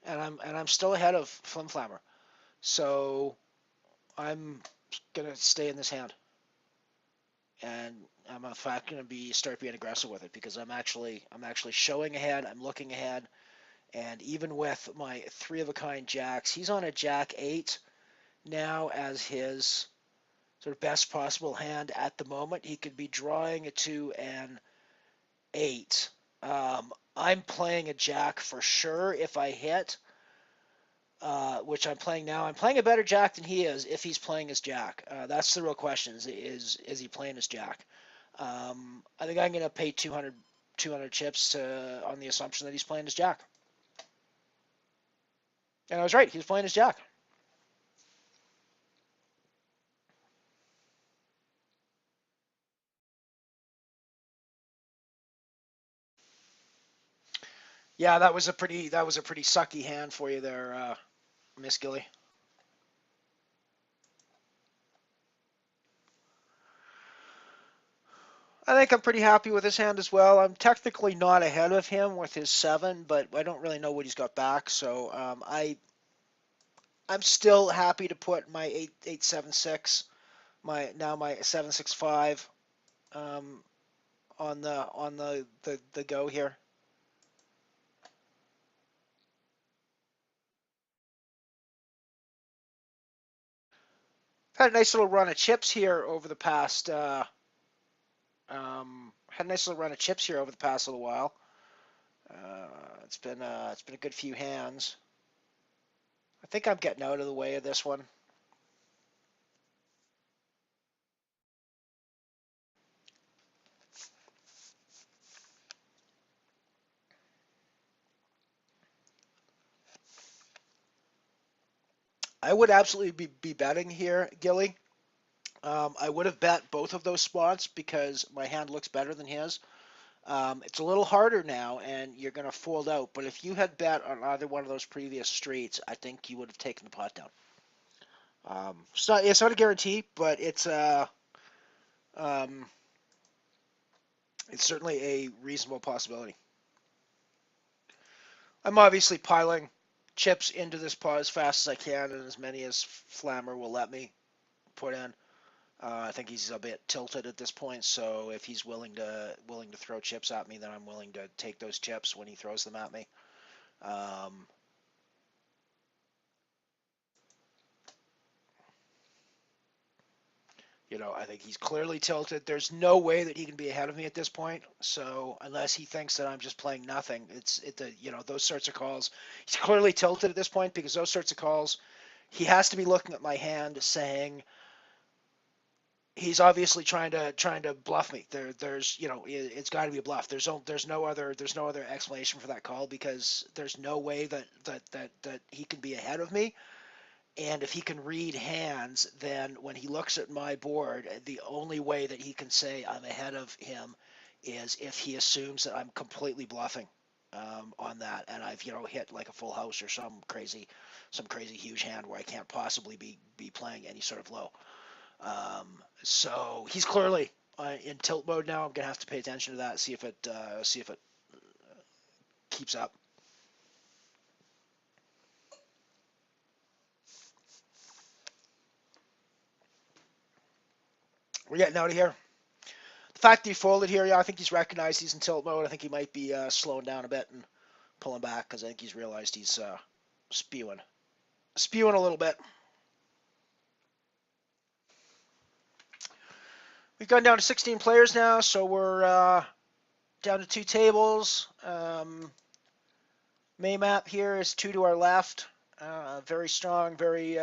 and I'm still ahead of Flim Flammer. So I'm gonna stay in this hand, and I'm in fact gonna start being aggressive with it because I'm actually showing ahead. I'm looking ahead, and even with my 3 of a kind jacks, he's on a Jack 8 now as his sort of best possible hand at the moment. He could be drawing to an 8. I'm playing a Jack for sure if I hit. Which I'm playing now. I'm playing a better Jack than he is if he's playing as Jack. That's the real question: is he playing as Jack? I think I'm going to pay 200 chips on the assumption that he's playing as Jack. And I was right. He's playing as Jack. Yeah, that was a pretty sucky hand for you there, Miss Gilly. I think I'm pretty happy with his hand as well. I'm technically not ahead of him with his 7, but I don't really know what he's got back. So I'm still happy to put my 876, my 765 on the go here. Had a nice little run of chips here over the past. Had a nice little run of chips here over the past little while. It's been a good few hands. I think I'm getting out of the way of this one. I would absolutely be betting here, Gilly. I would have bet both of those spots because my hand looks better than his. It's a little harder now, and you're going to fold out. But if you had bet on either one of those previous streets, I think you would have taken the pot down. It's not a guarantee, but um, it's certainly a reasonable possibility. I'm obviously piling chips into this pot as fast as I can, and as many as Flammer will let me put in. I think he's a bit tilted at this point, so if he's willing to throw chips at me, then I'm willing to take those chips when he throws them at me. You know, I think he's clearly tilted. There's no way that he can be ahead of me at this point. So unless he thinks that I'm just playing nothing, those sorts of calls. He's clearly tilted at this point because those sorts of calls, he has to be looking at my hand saying he's obviously trying to bluff me. It's got to be a bluff. There's no other explanation for that call because there's no way that he can be ahead of me. And if he can read hands, then when he looks at my board, the only way that he can say I'm ahead of him is if he assumes that I'm completely bluffing on that, and I've hit like a full house or some crazy huge hand where I can't possibly be playing any sort of low. So he's clearly in tilt mode now. I'm gonna have to pay attention to that, see if it keeps up. We're getting out of here. The fact that he folded here, yeah, I think he's recognized he's in tilt mode. I think he might be slowing down a bit and pulling back because I think he's realized he's spewing a little bit. We've gone down to 16 players now, so we're down to 2 tables. May map here is 2 to our left. Very strong, very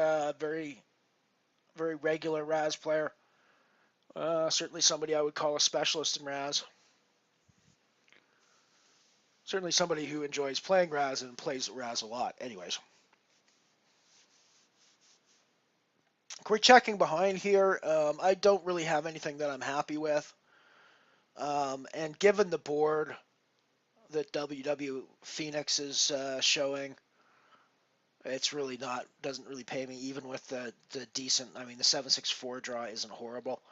regular Razz player. Certainly somebody I would call a specialist in Razz. Certainly somebody who enjoys playing Razz and plays Razz a lot. Anyways. We're checking behind here. I don't really have anything that I'm happy with. And given the board that WW Phoenix is showing, it's really not, doesn't really pay me, even with the decent, I mean, the 7-6-4 draw isn't horrible,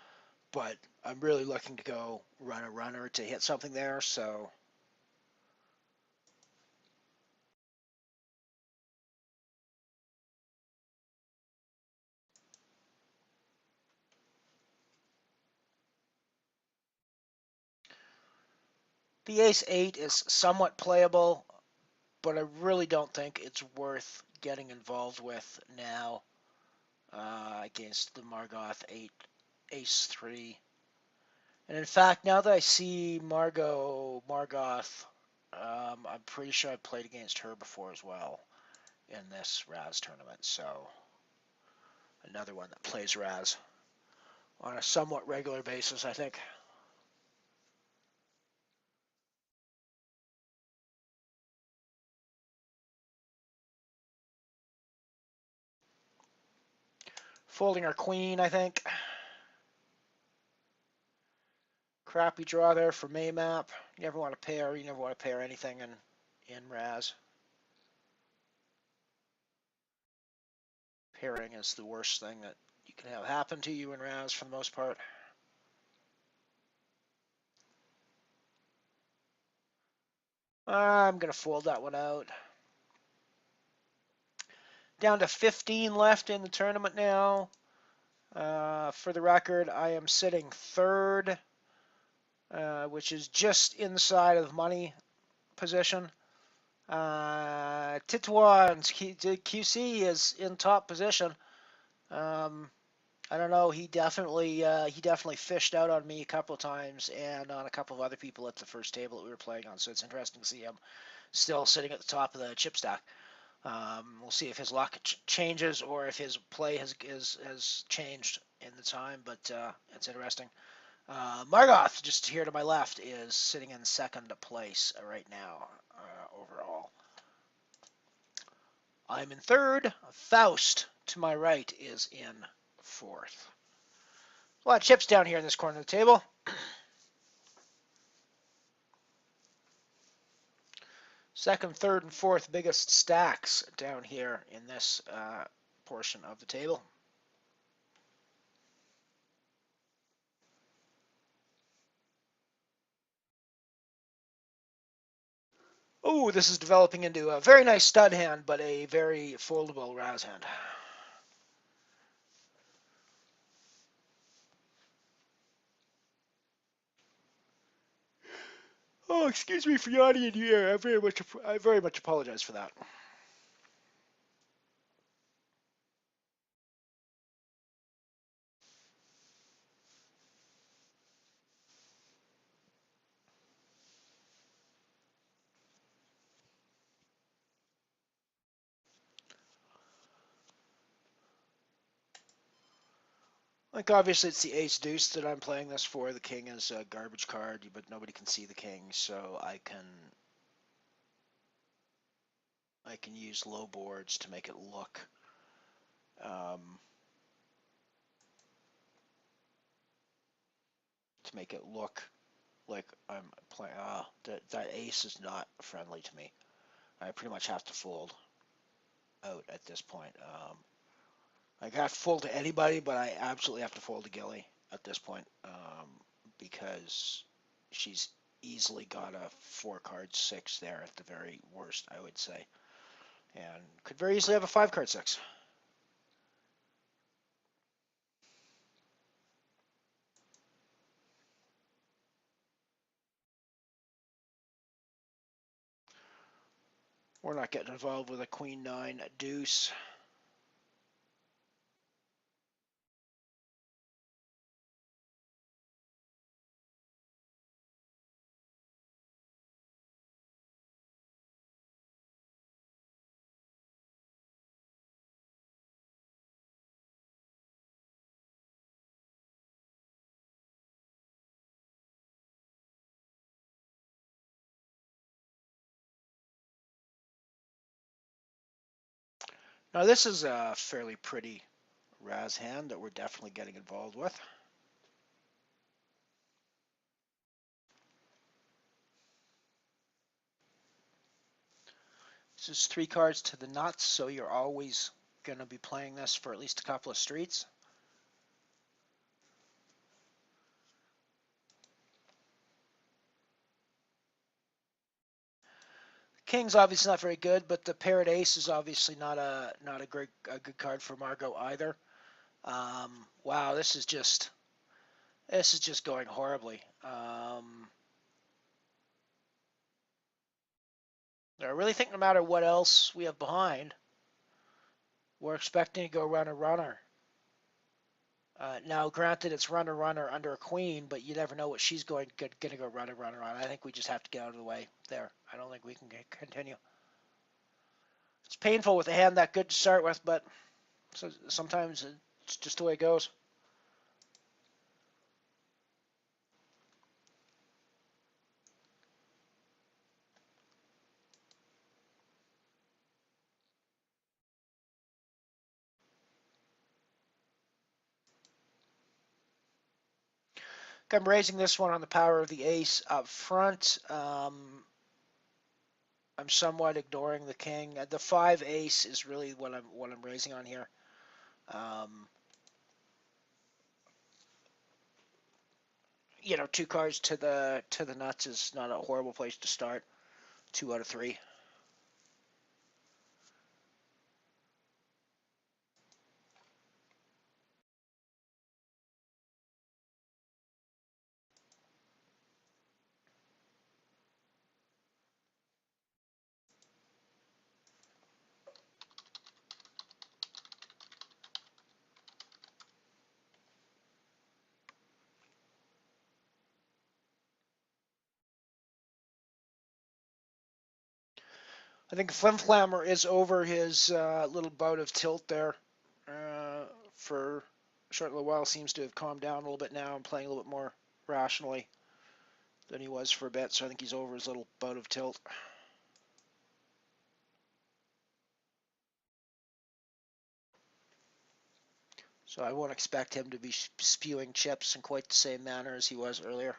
but I'm really looking to go run a runner to hit something there, so. The ace-8 is somewhat playable, but I really don't think it's worth getting involved with now against the Margoth 8 ace-3. And in fact, now that I see Margoth, I'm pretty sure I've played against her before as well in this Razz tournament. So another one that plays Razz on a somewhat regular basis, I think. Folding our queen, I think. Crappy draw there for Maymap. You never want to pair. You never want to pair anything in Razz. Pairing is the worst thing that you can have happen to you in Razz for the most part. I'm going to fold that one out. Down to 15 left in the tournament now. For the record, I am sitting third, which is just inside of money position. Titouan's QC is in top position. I don't know. He definitely fished out on me a couple of times and on a couple of other people at the first table that we were playing on. So it's interesting to see him still sitting at the top of the chip stack. We'll see if his luck changes or if his play has changed in the time, but it's interesting. Margoth, just here to my left, is sitting in second place right now overall. I'm in third. Faust, to my right, is in fourth. A lot of chips down here in this corner of the table. Second, third, and fourth biggest stacks down here in this portion of the table. Oh, this is developing into a very nice stud hand, but a very foldable Razz hand. Oh, excuse me for yawning in your ear. I very much apologize for that. Like, obviously, it's the ace deuce that I'm playing this for. The king is a garbage card, but nobody can see the king, so I can use low boards to make it look like I'm playing. That ace is not friendly to me. I pretty much have to fold out at this point. I have to fold to anybody, but I absolutely have to fold to Gilly at this point because she's easily got a 4-card 6 there at the very worst, I would say, and could very easily have a 5-card 6. We're not getting involved with a queen nine deuce. Now this is a fairly pretty Razz hand that we're definitely getting involved with. This is 3 cards to the nuts, so you're always going to be playing this for at least a couple of streets. King's obviously not very good, but the paired ace is obviously not a good card for Margot either. Wow, this is just going horribly. I really think no matter what else we have behind, we're expecting to go runner. Now, granted, it's runner under a queen, but you never know what she's going to go runner on. I think we just have to get out of the way there. I don't think we can continue. It's painful with a hand that good to start with, but sometimes it's just the way it goes. I'm raising this one on the power of the ace up front. I'm somewhat ignoring the king. The 5 ace is really what I'm raising on here. You know, 2 cards to the nuts is not a horrible place to start. 2 out of 3. I think Flim Flammer is over his little bout of tilt there for a short little while. Seems to have calmed down a little bit now and playing a little bit more rationally than he was for a bit. So I think he's over his little bout of tilt. So I won't expect him to be spewing chips in quite the same manner as he was earlier.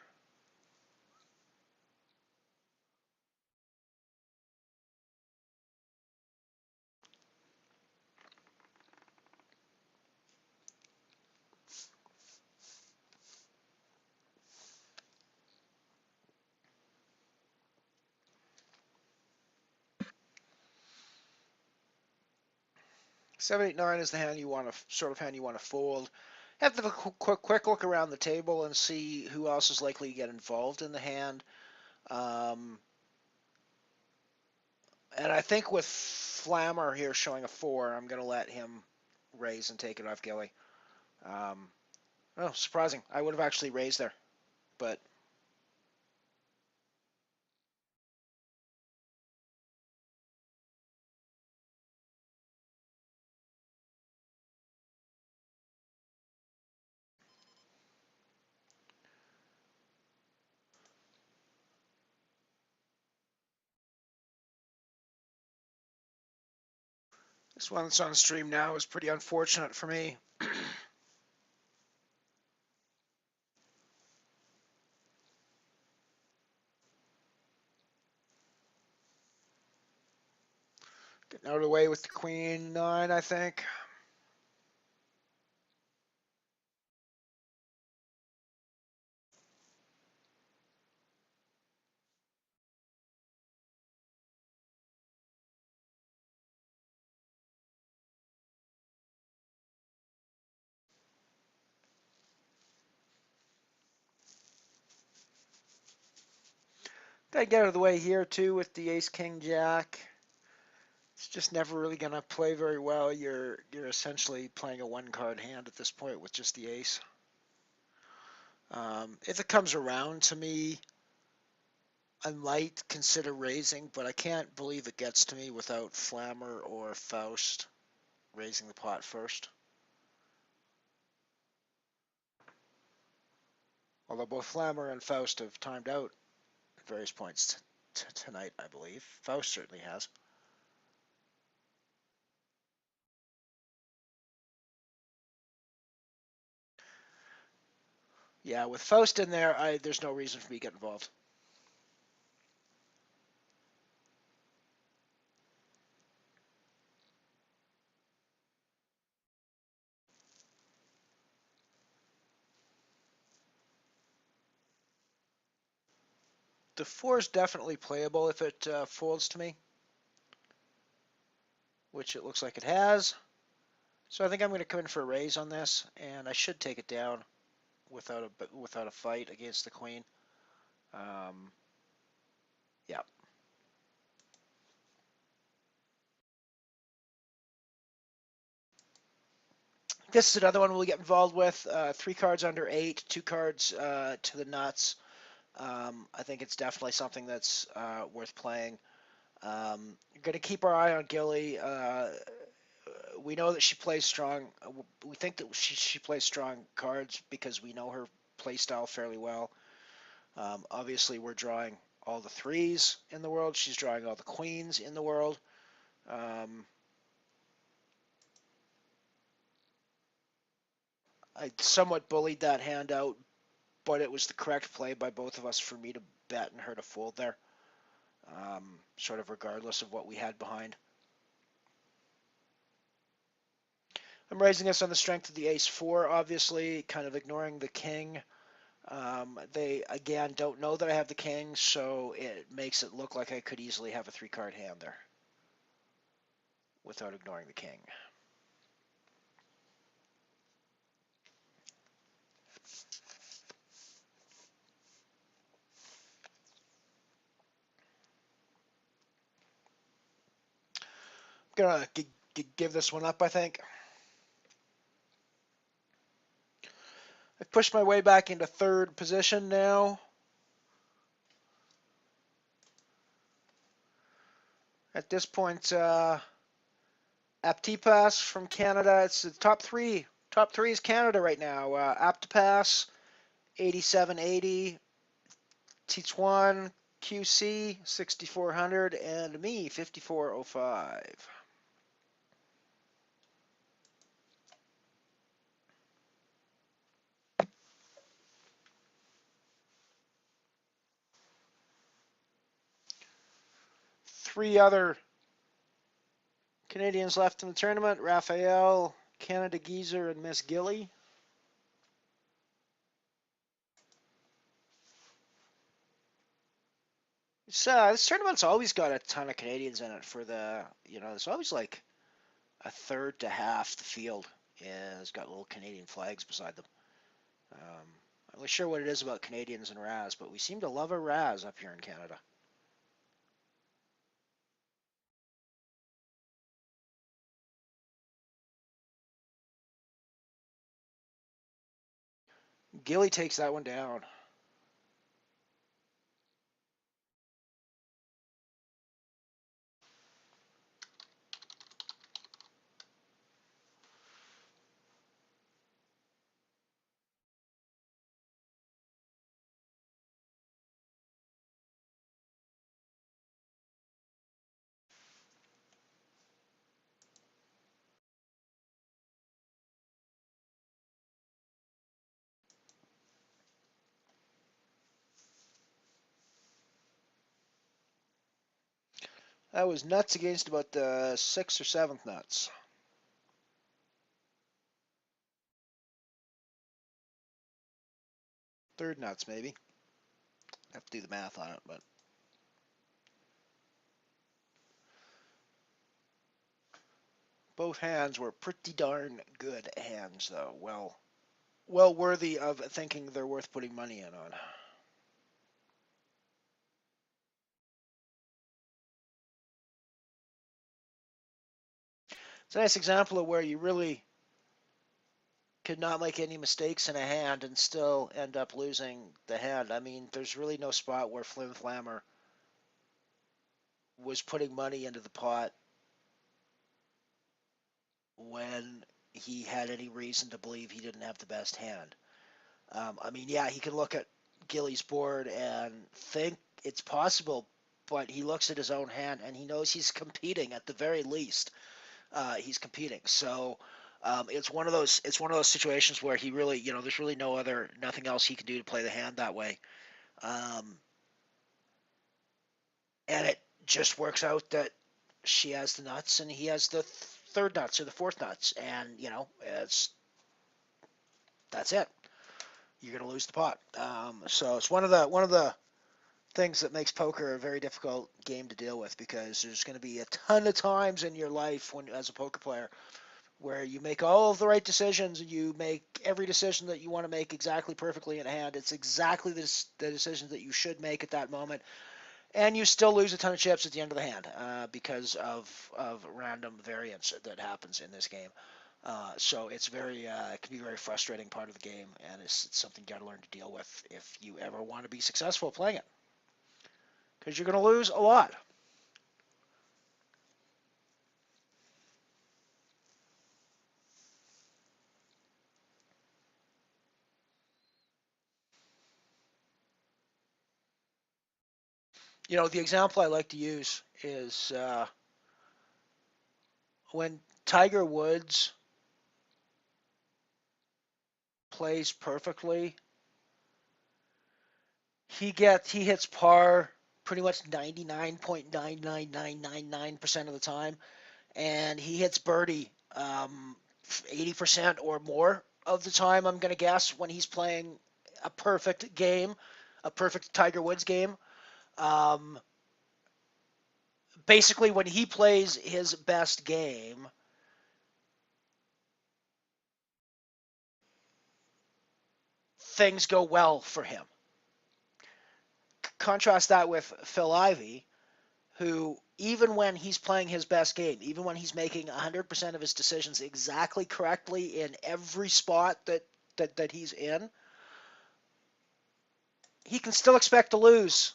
Seven, eight, nine is the hand you want to fold. Have to have a quick look around the table and see who else is likely to get involved in the hand. And I think with Flammer here showing a 4, I'm going to let him raise and take it off Gilly. Oh, surprising. I would have actually raised there, but this one that's on stream now is pretty unfortunate for me. Getting out of the way with the queen 9, I think. Gotta get out of the way here too with the ace king jack. It's just never really going to play very well. You're essentially playing a one-card hand at this point with just the ace. If it comes around to me, I might consider raising, but I can't believe it gets to me without Flammer or Faust raising the pot first. Although both Flammer and Faust have timed out at various points tonight, I believe. Faust certainly has. Yeah, with Faust in there, there's no reason for me to get involved. The 4 is definitely playable if it folds to me, which it looks like it has. So I think I'm going to come in for a raise on this, and I should take it down without a fight against the queen. Yeah. This is another one we'll get involved with. 3 cards under 8, 2 cards to the nuts. I think it's definitely something that's worth playing. Going to keep our eye on Gilly. We know that she plays strong. We think that she plays strong cards because we know her play style fairly well. Obviously, we're drawing all the 3s in the world. She's drawing all the queens in the world. I somewhat bullied that hand out, but it was the correct play by both of us for me to bet and her to fold there, sort of regardless of what we had behind. I'm raising this on the strength of the ace-4, obviously, kind of ignoring the king. They, again, don't know that I have the king, so it makes it look like I could easily have a 3-card hand there without ignoring the king. I'm going to give this one up, I think. I've pushed my way back into 3rd position now. At this point, Aptipas from Canada. It's the top 3. Top 3 is Canada right now. Aptipas, 8780, Tituan, QC, 6400, and me, 5405. Three other Canadians left in the tournament: Raphael, Canada Geezer, and Miss Gilly. This tournament's always got a ton of Canadians in it for the, there's always like a third to half the field has got little Canadian flags beside them. I'm not sure what it is about Canadians and Razz, but we seem to love a Razz up here in Canada. Gilly takes that one down. That was nuts against about the 6th or 7th nuts. Third nuts, maybe. I have to do the math on it, but both hands were pretty darn good hands, though. Well worthy of thinking they're worth putting money in on. It's a nice example of where you really could not make any mistakes in a hand and still end up losing the hand. I mean, there's really no spot where Flim Flammer was putting money into the pot when he had any reason to believe he didn't have the best hand. I mean, yeah, he can look at Gilly's board and think it's possible, but he looks at his own hand and he knows he's competing at the very least. He's competing, so it's one of those situations where he really, there's really nothing else he can do to play the hand that way, um, and it just works out that she has the nuts and he has the third nuts or the fourth nuts, and that's it. You're gonna lose the pot. So it's one of the things that makes poker a very difficult game to deal with, because there's going to be a ton of times in your life when, as a poker player, where you make all of the right decisions and you make every decision that you want to make exactly perfectly in hand. It's exactly the decisions that you should make at that moment, and you still lose a ton of chips at the end of the hand because of random variance that happens in this game. So it's it can be a very frustrating part of the game, and it's something you got to learn to deal with if you ever want to be successful playing it, because you're going to lose a lot. The example I like to use is when Tiger Woods plays perfectly, he hits par pretty much 99.99999% of the time, and he hits birdie 80% or more of the time, I'm gonna guess, when he's playing a perfect game, a perfect Tiger Woods game. Um, Basically, when he plays his best game, things go well for him. Contrast that with Phil Ivey, who, even when he's playing his best game, even when he's making 100% of his decisions exactly correctly in every spot that he's in, he can still expect to lose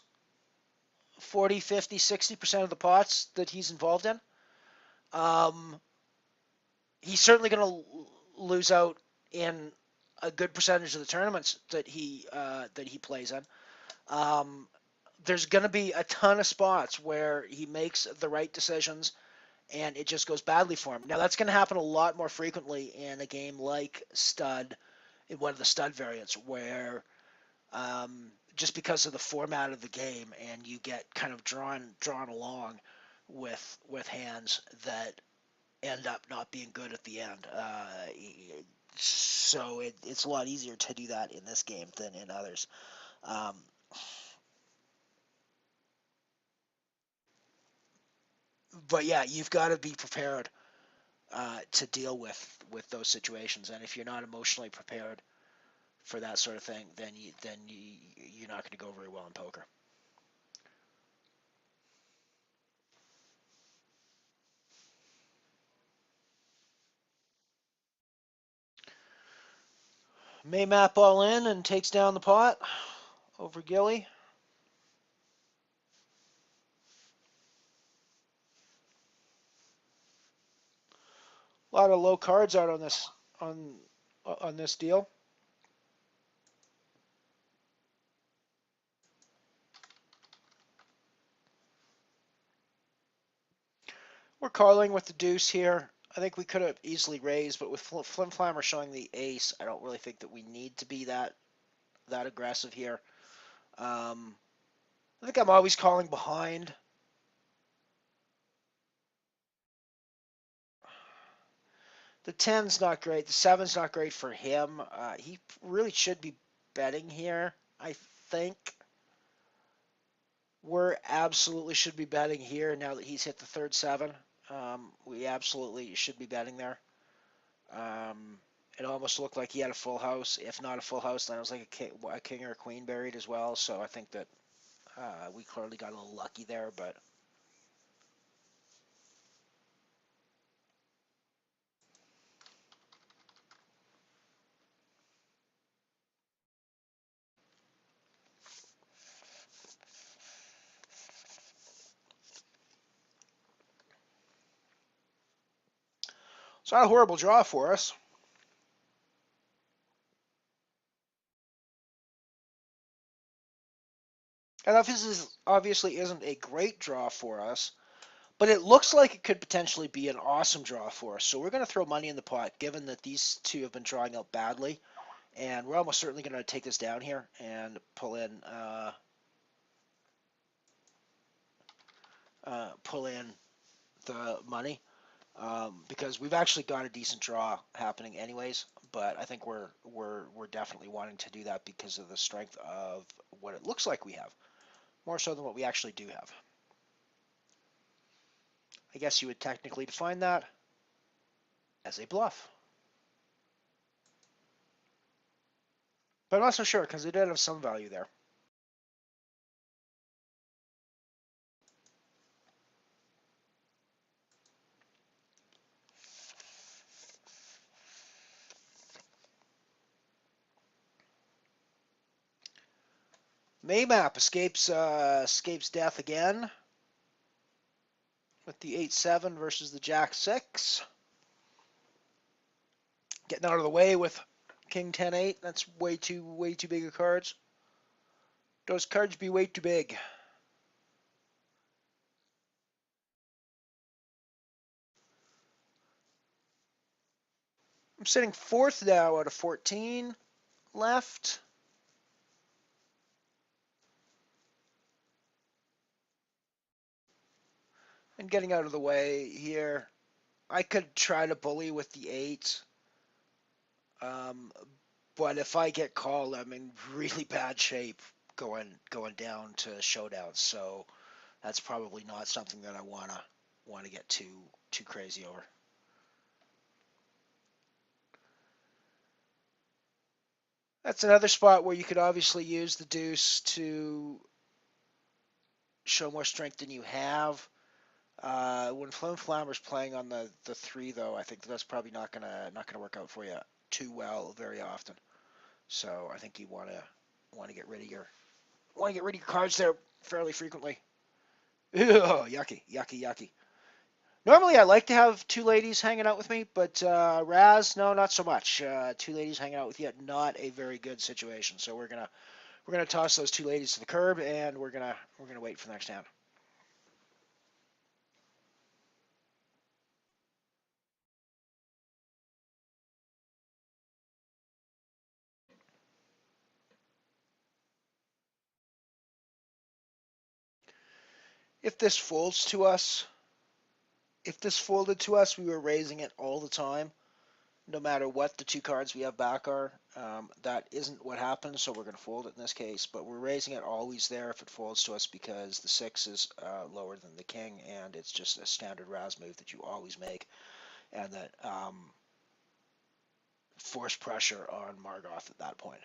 40, 50, 60% of the pots that he's involved in. Um, he's certainly going to lose out in a good percentage of the tournaments that he plays in. Um, there's going to be a ton of spots where he makes the right decisions and it just goes badly for him. Now, that's going to happen a lot more frequently in a game like Stud, in one of the Stud variants, where just because of the format of the game, and you get kind of drawn along with hands that end up not being good at the end. So it's a lot easier to do that in this game than in others. Um, but yeah, you've got to be prepared to deal with those situations, and if you're not emotionally prepared for that sort of thing, you're not going to go very well in poker. May map all in and takes down the pot over Gilly. A lot of low cards out on this deal. We're calling with the deuce here. I think we could have easily raised, but with Flim Flammer showing the ace, I don't really think that we need to be that aggressive here. I think I'm always calling behind. The 10's not great. The 7's not great for him. He really should be betting here, I think. We're absolutely should be betting here now that he's hit the third 7. We absolutely should be betting there. Um, it almost looked like he had a full house. If not a full house, then it was like a king or a queen buried as well. So I think that we clearly got a little lucky there. But It's not a horrible draw for us. And this obviously isn't a great draw for us, but it looks like it could potentially be an awesome draw for us. So we're going to throw money in the pot, given that these two have been drawing out badly. And we're almost certainly going to take this down here and pull in the money. Because we've actually got a decent draw happening anyways, but I think we're definitely wanting to do that because of the strength of what it looks like we have, more so than what we actually do have. I guess you would technically define that as a bluff. But I'm not so sure because it did have some value there. Maymap escapes death again with the 8-7 versus the Jack-6. Getting out of the way with King 10-8. That's way too big of cards. Those cards be way too big. I'm sitting fourth now out of 14 left. And getting out of the way here. I could try to bully with the 8. But if I get called, I'm in really bad shape going down to showdowns. So that's probably not something that I wanna get too crazy over. That's another spot where you could obviously use the deuce to show more strength than you have. When Flim Flammer's playing on the 3, though, I think that's probably not gonna work out for you too well very often. So I think you wanna get rid of your cards there fairly frequently. Ew, yucky, yucky, yucky. Normally, I like to have two ladies hanging out with me, but Razz, no, not so much. Two ladies hanging out with you, not a very good situation. So we're gonna toss those two ladies to the curb, and we're gonna wait for the next hand. If this folds to us, if this folded to us, we were raising it all the time, no matter what the two cards we have back are. That isn't what happens, so we're going to fold it in this case. But we're raising it always there if it folds to us because the 6 is lower than the king, and it's just a standard Razz move that you always make, and that force pressure on Margoth at that point.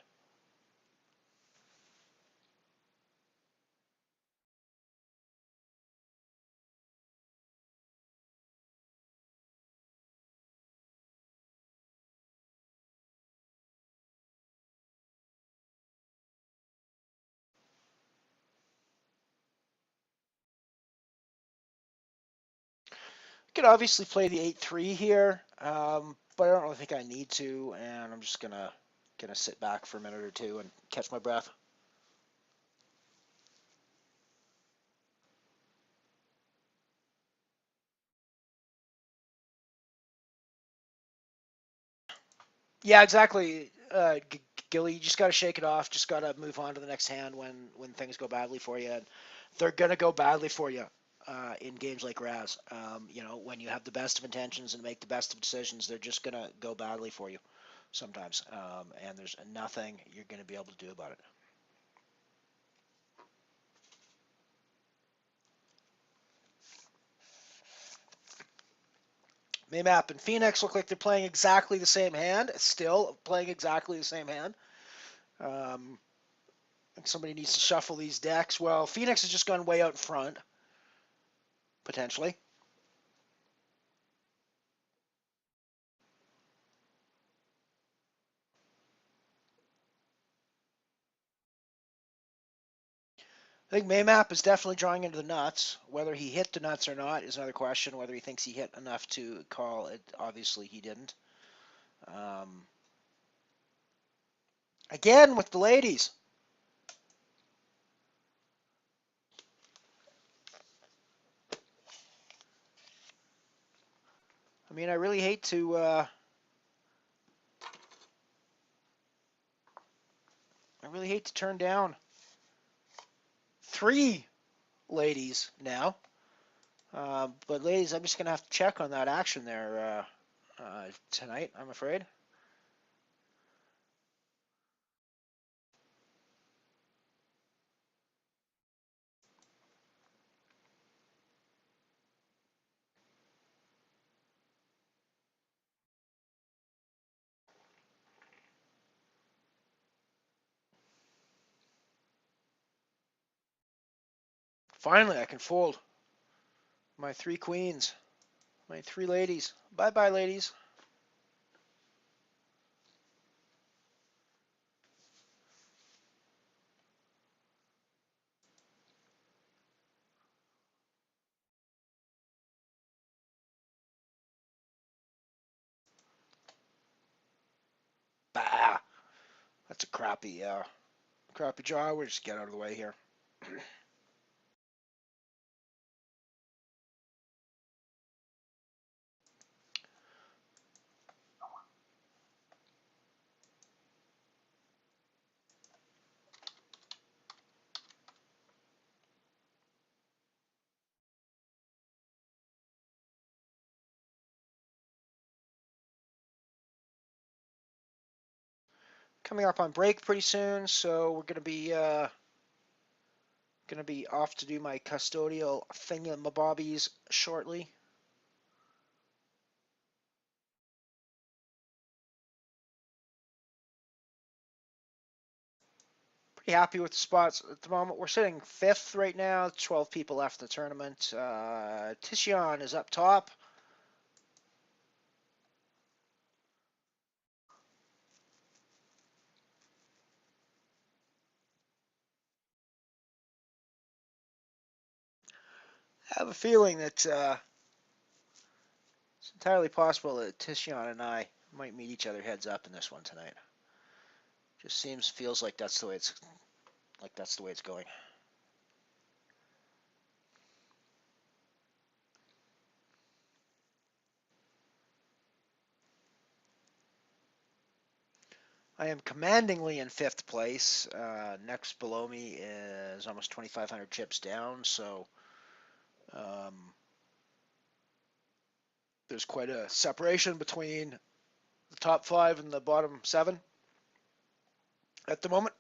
Could obviously play the 8-3 here, but I don't really think I need to, and I'm just gonna sit back for a minute or two and catch my breath. Yeah, exactly. Gilly, you just got to shake it off. Just got to move on to the next hand when things go badly for you. And they're gonna go badly for you in games like Razz. When you have the best of intentions and make the best of decisions, they're just gonna go badly for you sometimes. And there's nothing you're gonna be able to do about it. Maymap and Phoenix look like they're playing exactly the same hand. Still playing exactly the same hand. Somebody needs to shuffle these decks. Well, Phoenix has just gone way out in front, potentially. I think Maymap is definitely drawing into the nuts. Whether he hit the nuts or not is another question. Whether he thinks he hit enough to call it, obviously he didn't. Um, Again with the ladies. I mean, I really hate to. I really hate to turn down three ladies now. But ladies, I'm just gonna have to check on that action there tonight. I'm afraid. Finally, I can fold my three queens, my three ladies. Bye bye, ladies. Bah. That's a crappy draw. We'll just get out of the way here. Coming up on break pretty soon, so we're gonna be off to do my custodial thingamabobbies shortly. Pretty happy with the spots at the moment. We're sitting fifth right now. 12 people left in the tournament. Tishan is up top. I have a feeling that it's entirely possible that Tishan and I might meet each other heads up in this one tonight. Just feels like that's the way it's going. I am commandingly in fifth place. Next below me is almost 2,500 chips down, so there's quite a separation between the top five and the bottom seven at the moment.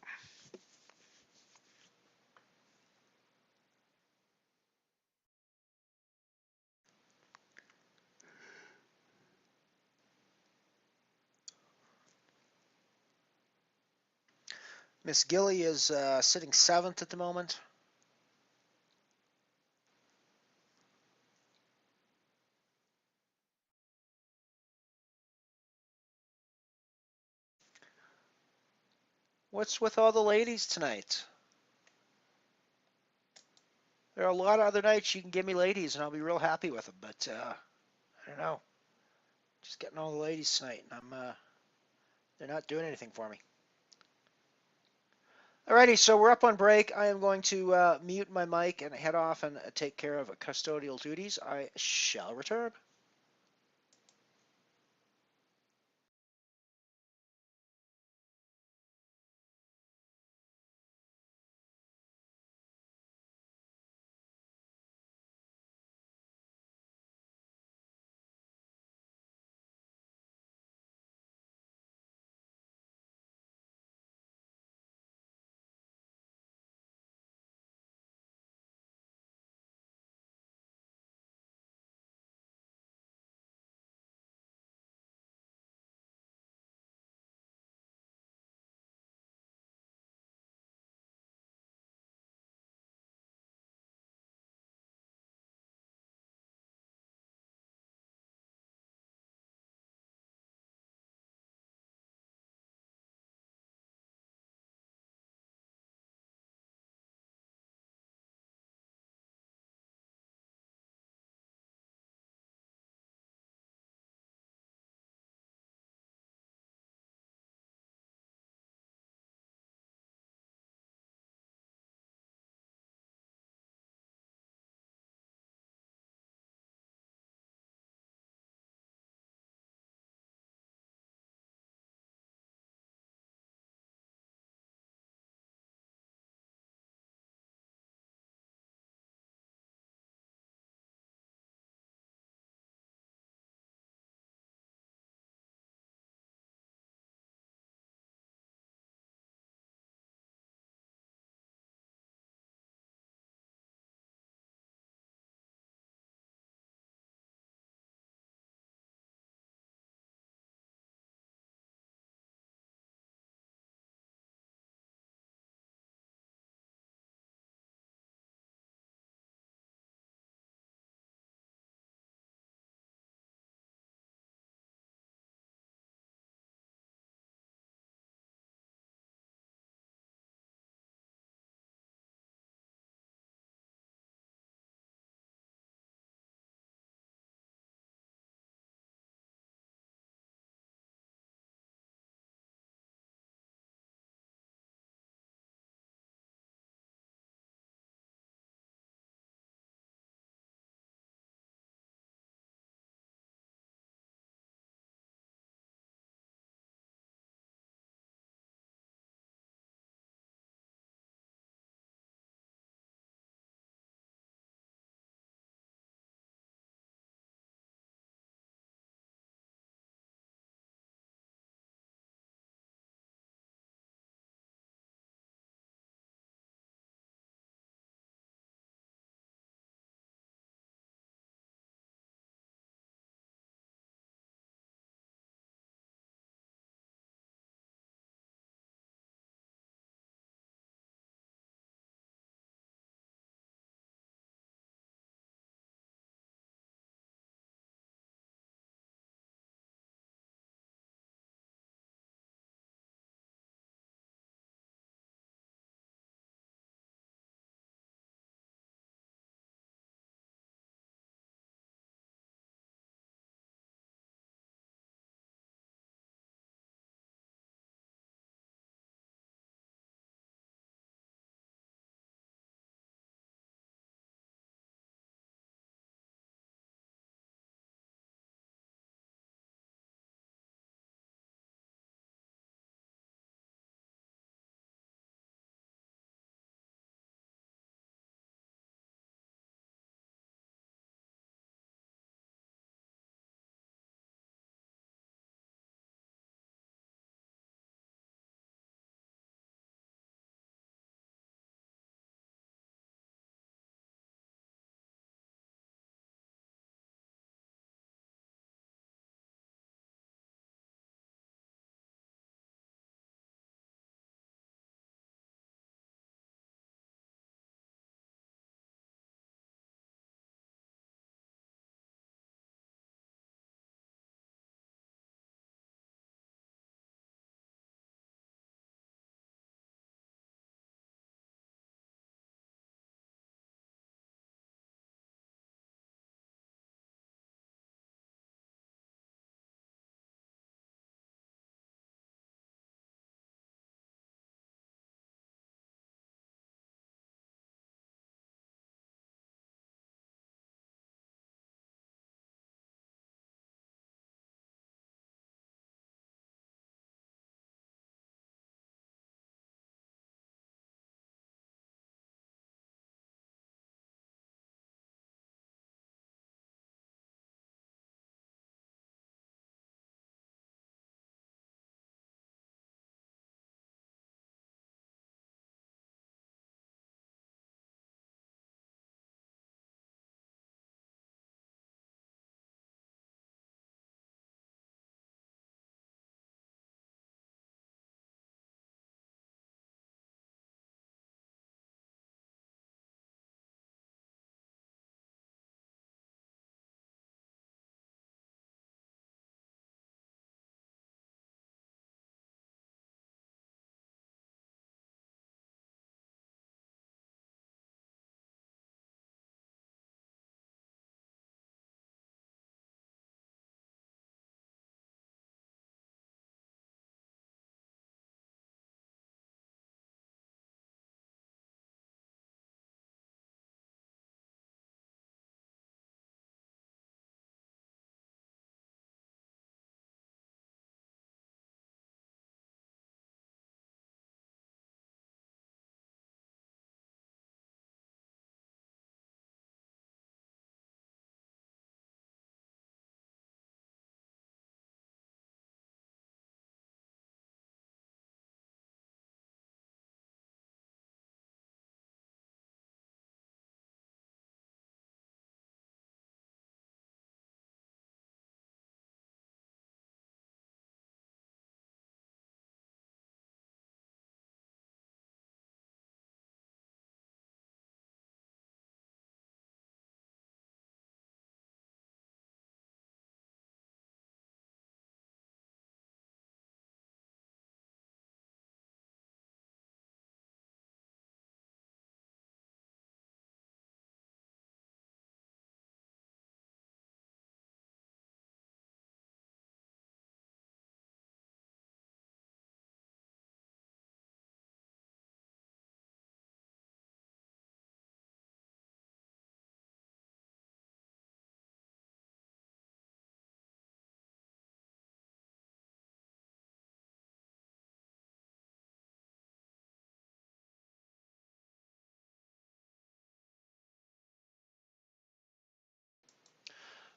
Miss Gilly is sitting seventh at the moment. What's with all the ladies tonight? There are a lot of other nights you can give me ladies, and I'll be real happy with them. But I don't know, just getting all the ladies tonight, and they're not doing anything for me. Alrighty, so we're up on break. I am going to mute my mic and head off and take care of custodial duties. I shall return.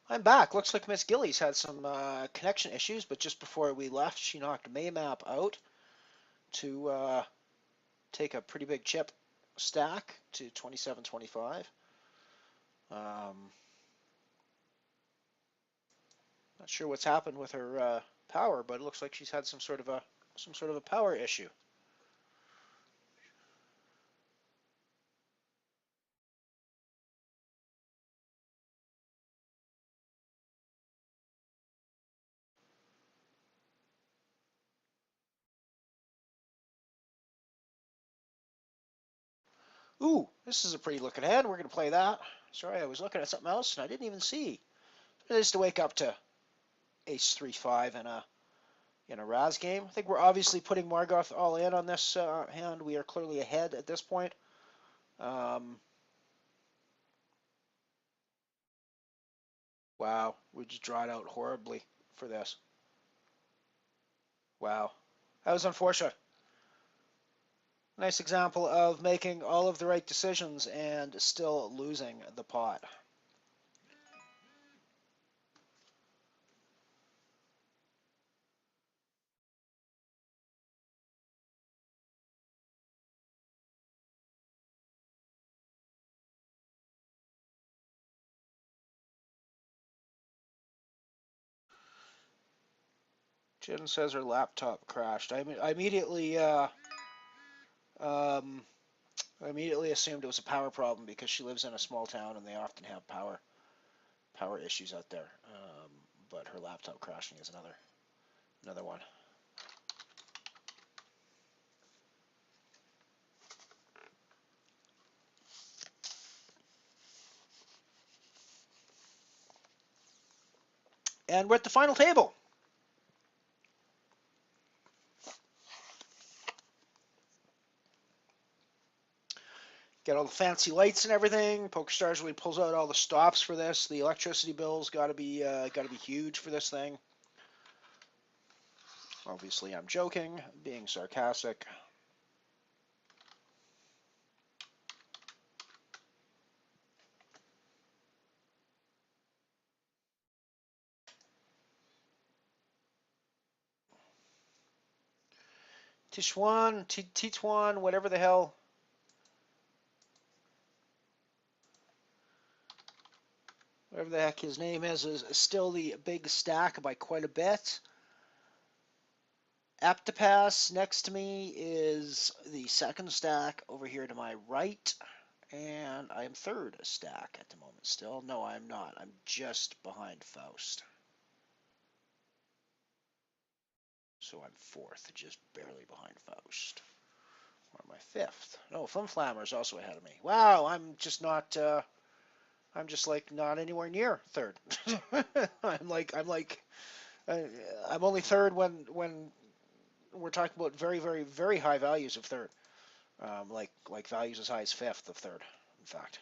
I'm back. Looks like Miss Gillies had some connection issues, but just before we left, she knocked Maymap out to take a pretty big chip stack to 27-25. Not sure what's happened with her power, but it looks like she's had some sort of a power issue. Ooh, this is a pretty looking hand. We're going to play that. Sorry, I was looking at something else and I didn't even see. It is to wake up to ace 3-5 in a Razz game. I think we're obviously putting Margoth all in on this hand. We are clearly ahead at this point. Wow, we just drawed out horribly for this. Wow, that was unfortunate. Nice example of making all of the right decisions and still losing the pot. Jen says her laptop crashed. Um, I immediately assumed it was a power problem because she lives in a small town and they often have power issues out there. But her laptop crashing is another one. And we're at the final table. Get all the fancy lights and everything. PokerStars really pulls out all the stops for this. The electricity bills got to be huge for this thing. Obviously, I'm joking, being sarcastic. Tituan, whatever the hell. Whatever the heck his name is still the big stack by quite a bit. Aptipass next to me is the second stack over here to my right. And I am third stack at the moment still. No, I'm not. I'm just behind Faust. So I'm fourth, just barely behind Faust. Or am I fifth? No, Flimflammer is also ahead of me. Wow, I'm just like not anywhere near third. I'm only third when we're talking about very, very, very high values of third. Like values as high as fifth of third, in fact.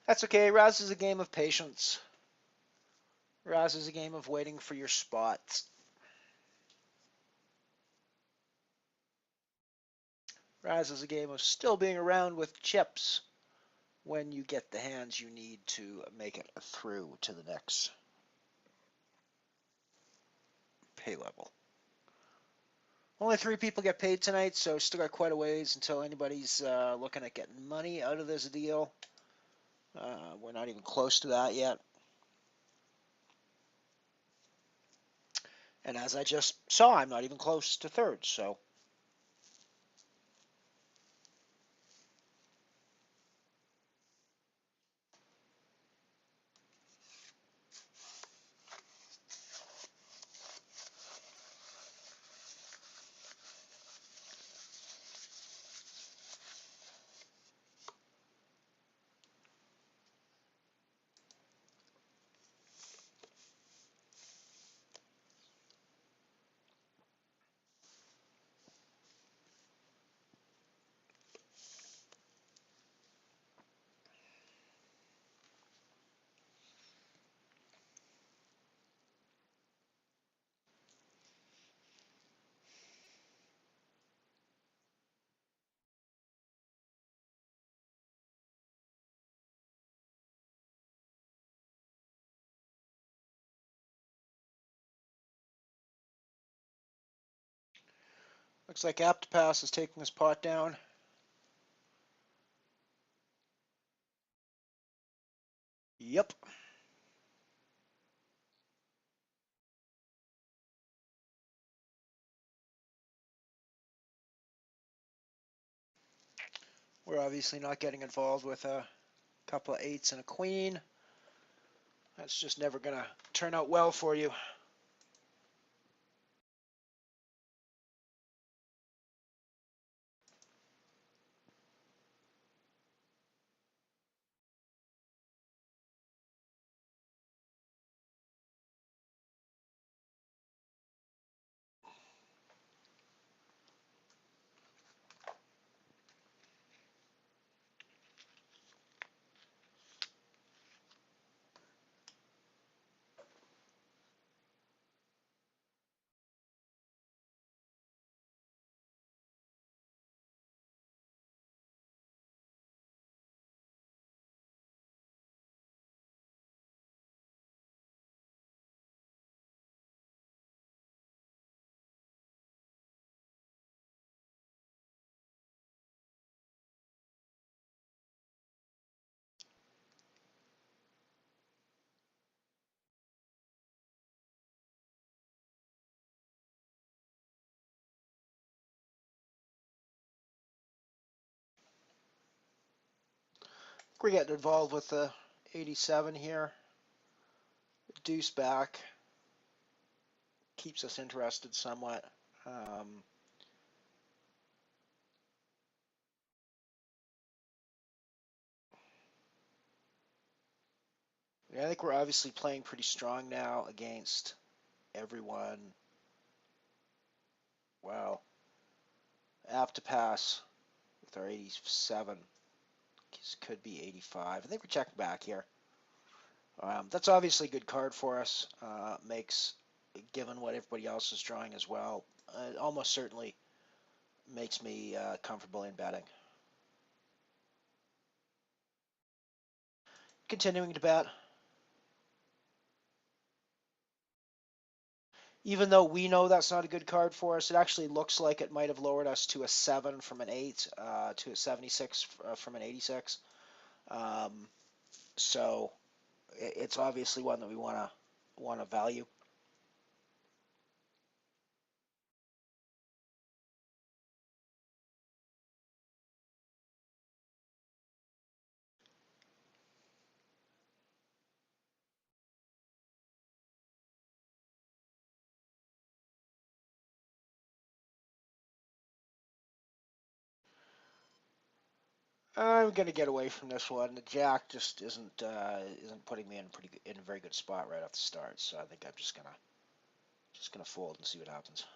That's okay. Razz is a game of patience. Razz is a game of waiting for your spots. Razz is a game of still being around with chips when you get the hands you need to make it through to the next pay level. Only 3 people get paid tonight, so still got quite a ways until anybody's looking at getting money out of this deal. We're not even close to that yet. And as I just saw, I'm not even close to third, so. Looks like Apt Pass is taking this pot down. Yep. We're obviously not getting involved with a couple of eights and a queen. That's just never going to turn out well for you. We're getting involved with the 87 here. Deuce back keeps us interested somewhat. Yeah, I think we're obviously playing pretty strong now against everyone. Wow. Apt to pass with our 87. This could be 85. I think we're checking back here. That's obviously a good card for us. Makes, given what everybody else is drawing as well, almost certainly makes me comfortable in betting. Continuing to bet. Even though we know that's not a good card for us, it actually looks like it might have lowered us to a 7 from an 8, to a 76 from an 86. So it's obviously one that we want to value. I'm gonna get away from this one. The jack just isn't putting me in a very good spot right off the start. So I think I'm just gonna fold and see what happens.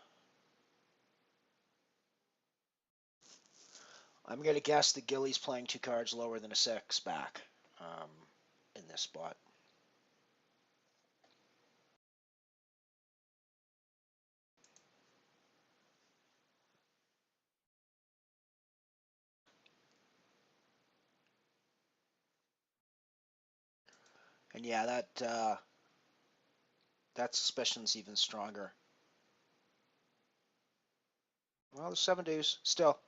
I'm gonna guess that Gilly's playing 2 cards lower than a 6 back in this spot. And yeah, that suspicion's even stronger. Well, the 7 deuce still.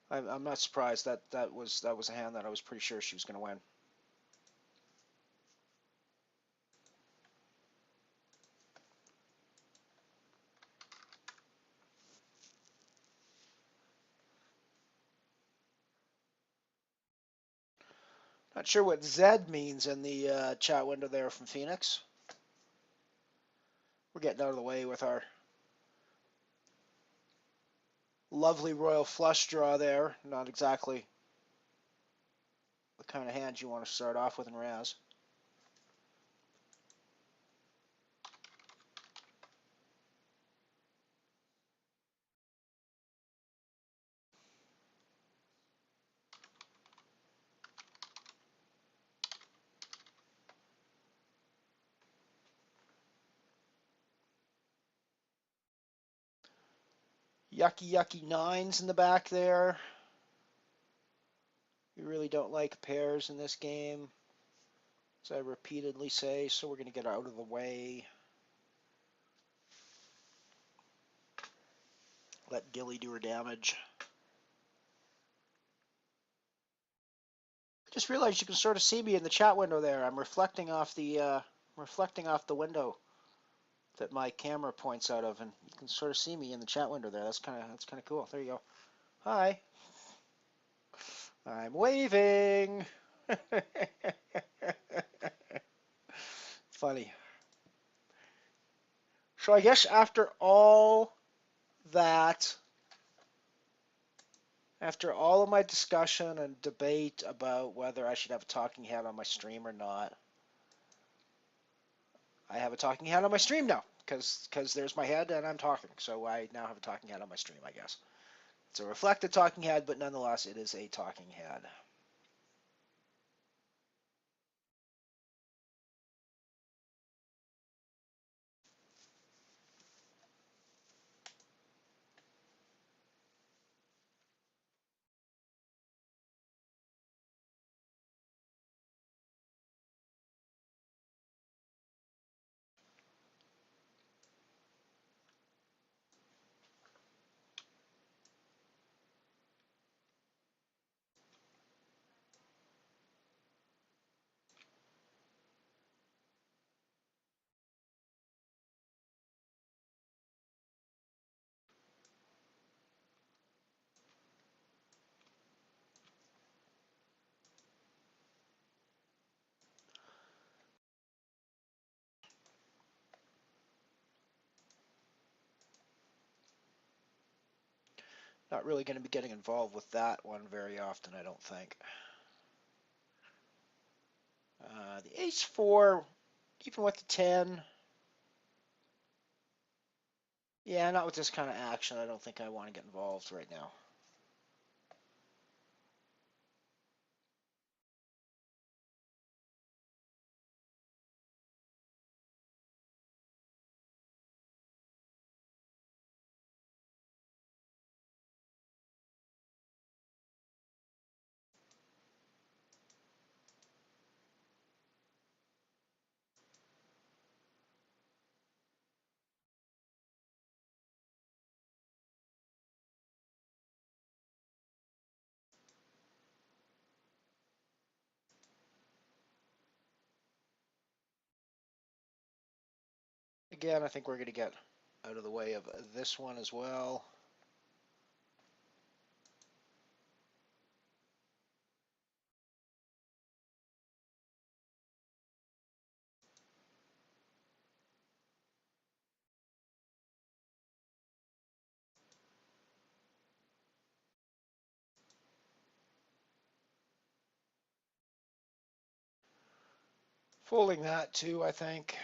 I'm not surprised. That was a hand that I was pretty sure she was going to win. Not sure what Z means in the chat window there from Phoenix. We're getting out of the way with our lovely royal flush draw there. Not exactly the kind of hand you want to start off with in Razz. Yucky 9s in the back there. We really don't like pairs in this game, as I repeatedly say, so we're going to get out of the way. Let Gilly do her damage. I just realized you can sort of see me in the chat window there. I'm reflecting off the window that my camera points out of, and you can sort of see me in the chat window there. That's kind of cool. There you go. Hi. I'm waving. Funny. So I guess after all that, after all of my discussion and debate about whether I should have a talking head on my stream or not, I have a talking head on my stream now because there's my head and I'm talking. So I now have a talking head on my stream, I guess. It's a reflected talking head, but nonetheless, it is a talking head. Not really going to be getting involved with that one very often, I don't think. The ace-4, even with the 10, yeah, not with this kind of action. I don't think I want to get involved right now. Again, I think we're going to get out of the way of this one as well. Folding that too, I think.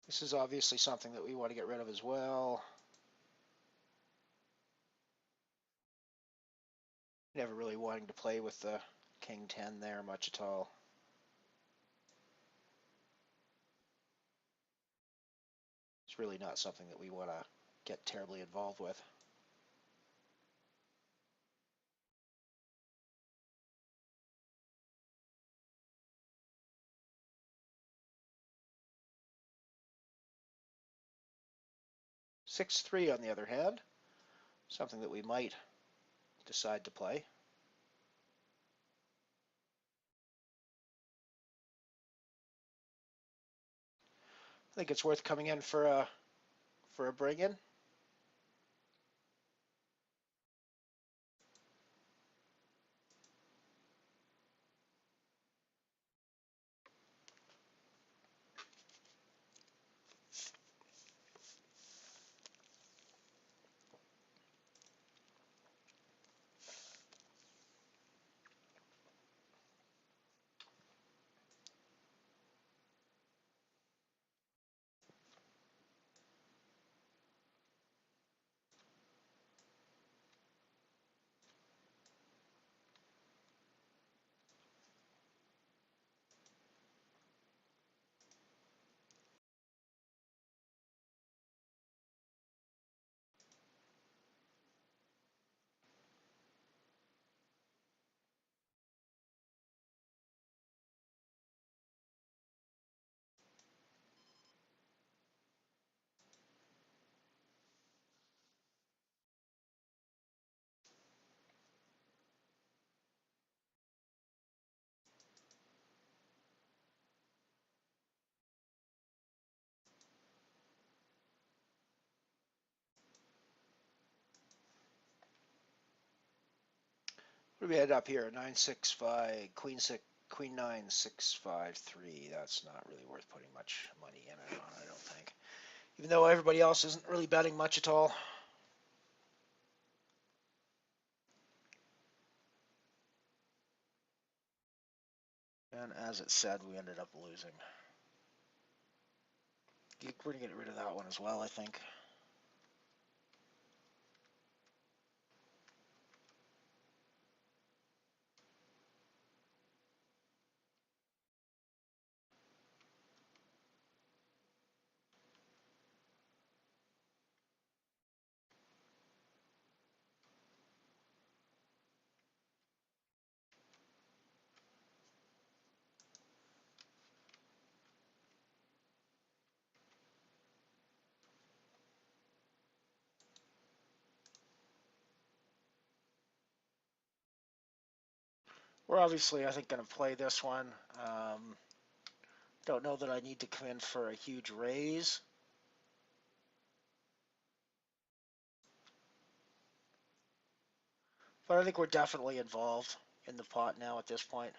This is obviously something that we want to get rid of as well. Never really wanting to play with the king 10 there much at all. It's really not something that we want to get terribly involved with. Six three, on the other hand, something that we might decide to play. I think it's worth coming in for a bring-in. What do we end up here? 965, queen six, queen nine, 653. That's not really worth putting much money in it on, I don't think. Even though everybody else isn't really betting much at all. And as it said, we ended up losing. We're going to get rid of that one as well, I think. We're obviously, I think, going to play this one. Don't know that I need to come in for a huge raise. But I think we're definitely involved in the pot now at this point.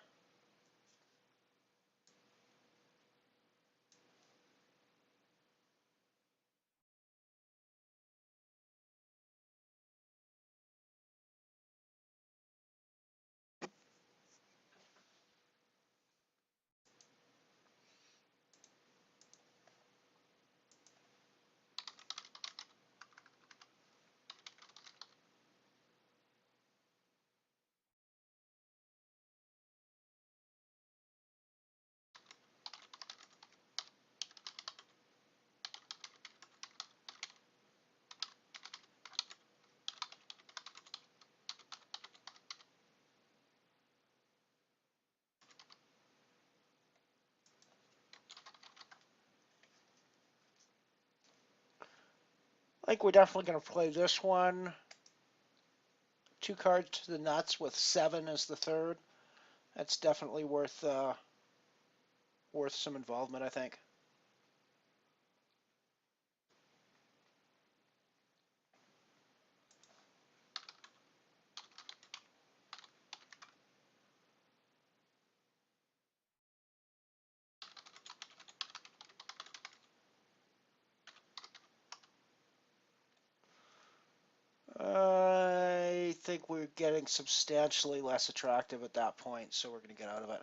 I think we're definitely going to play this one. 2 cards to the nuts with 7 as the third. That's definitely worth some involvement, I think. I think we're getting substantially less attractive at that point, so we're going to get out of it.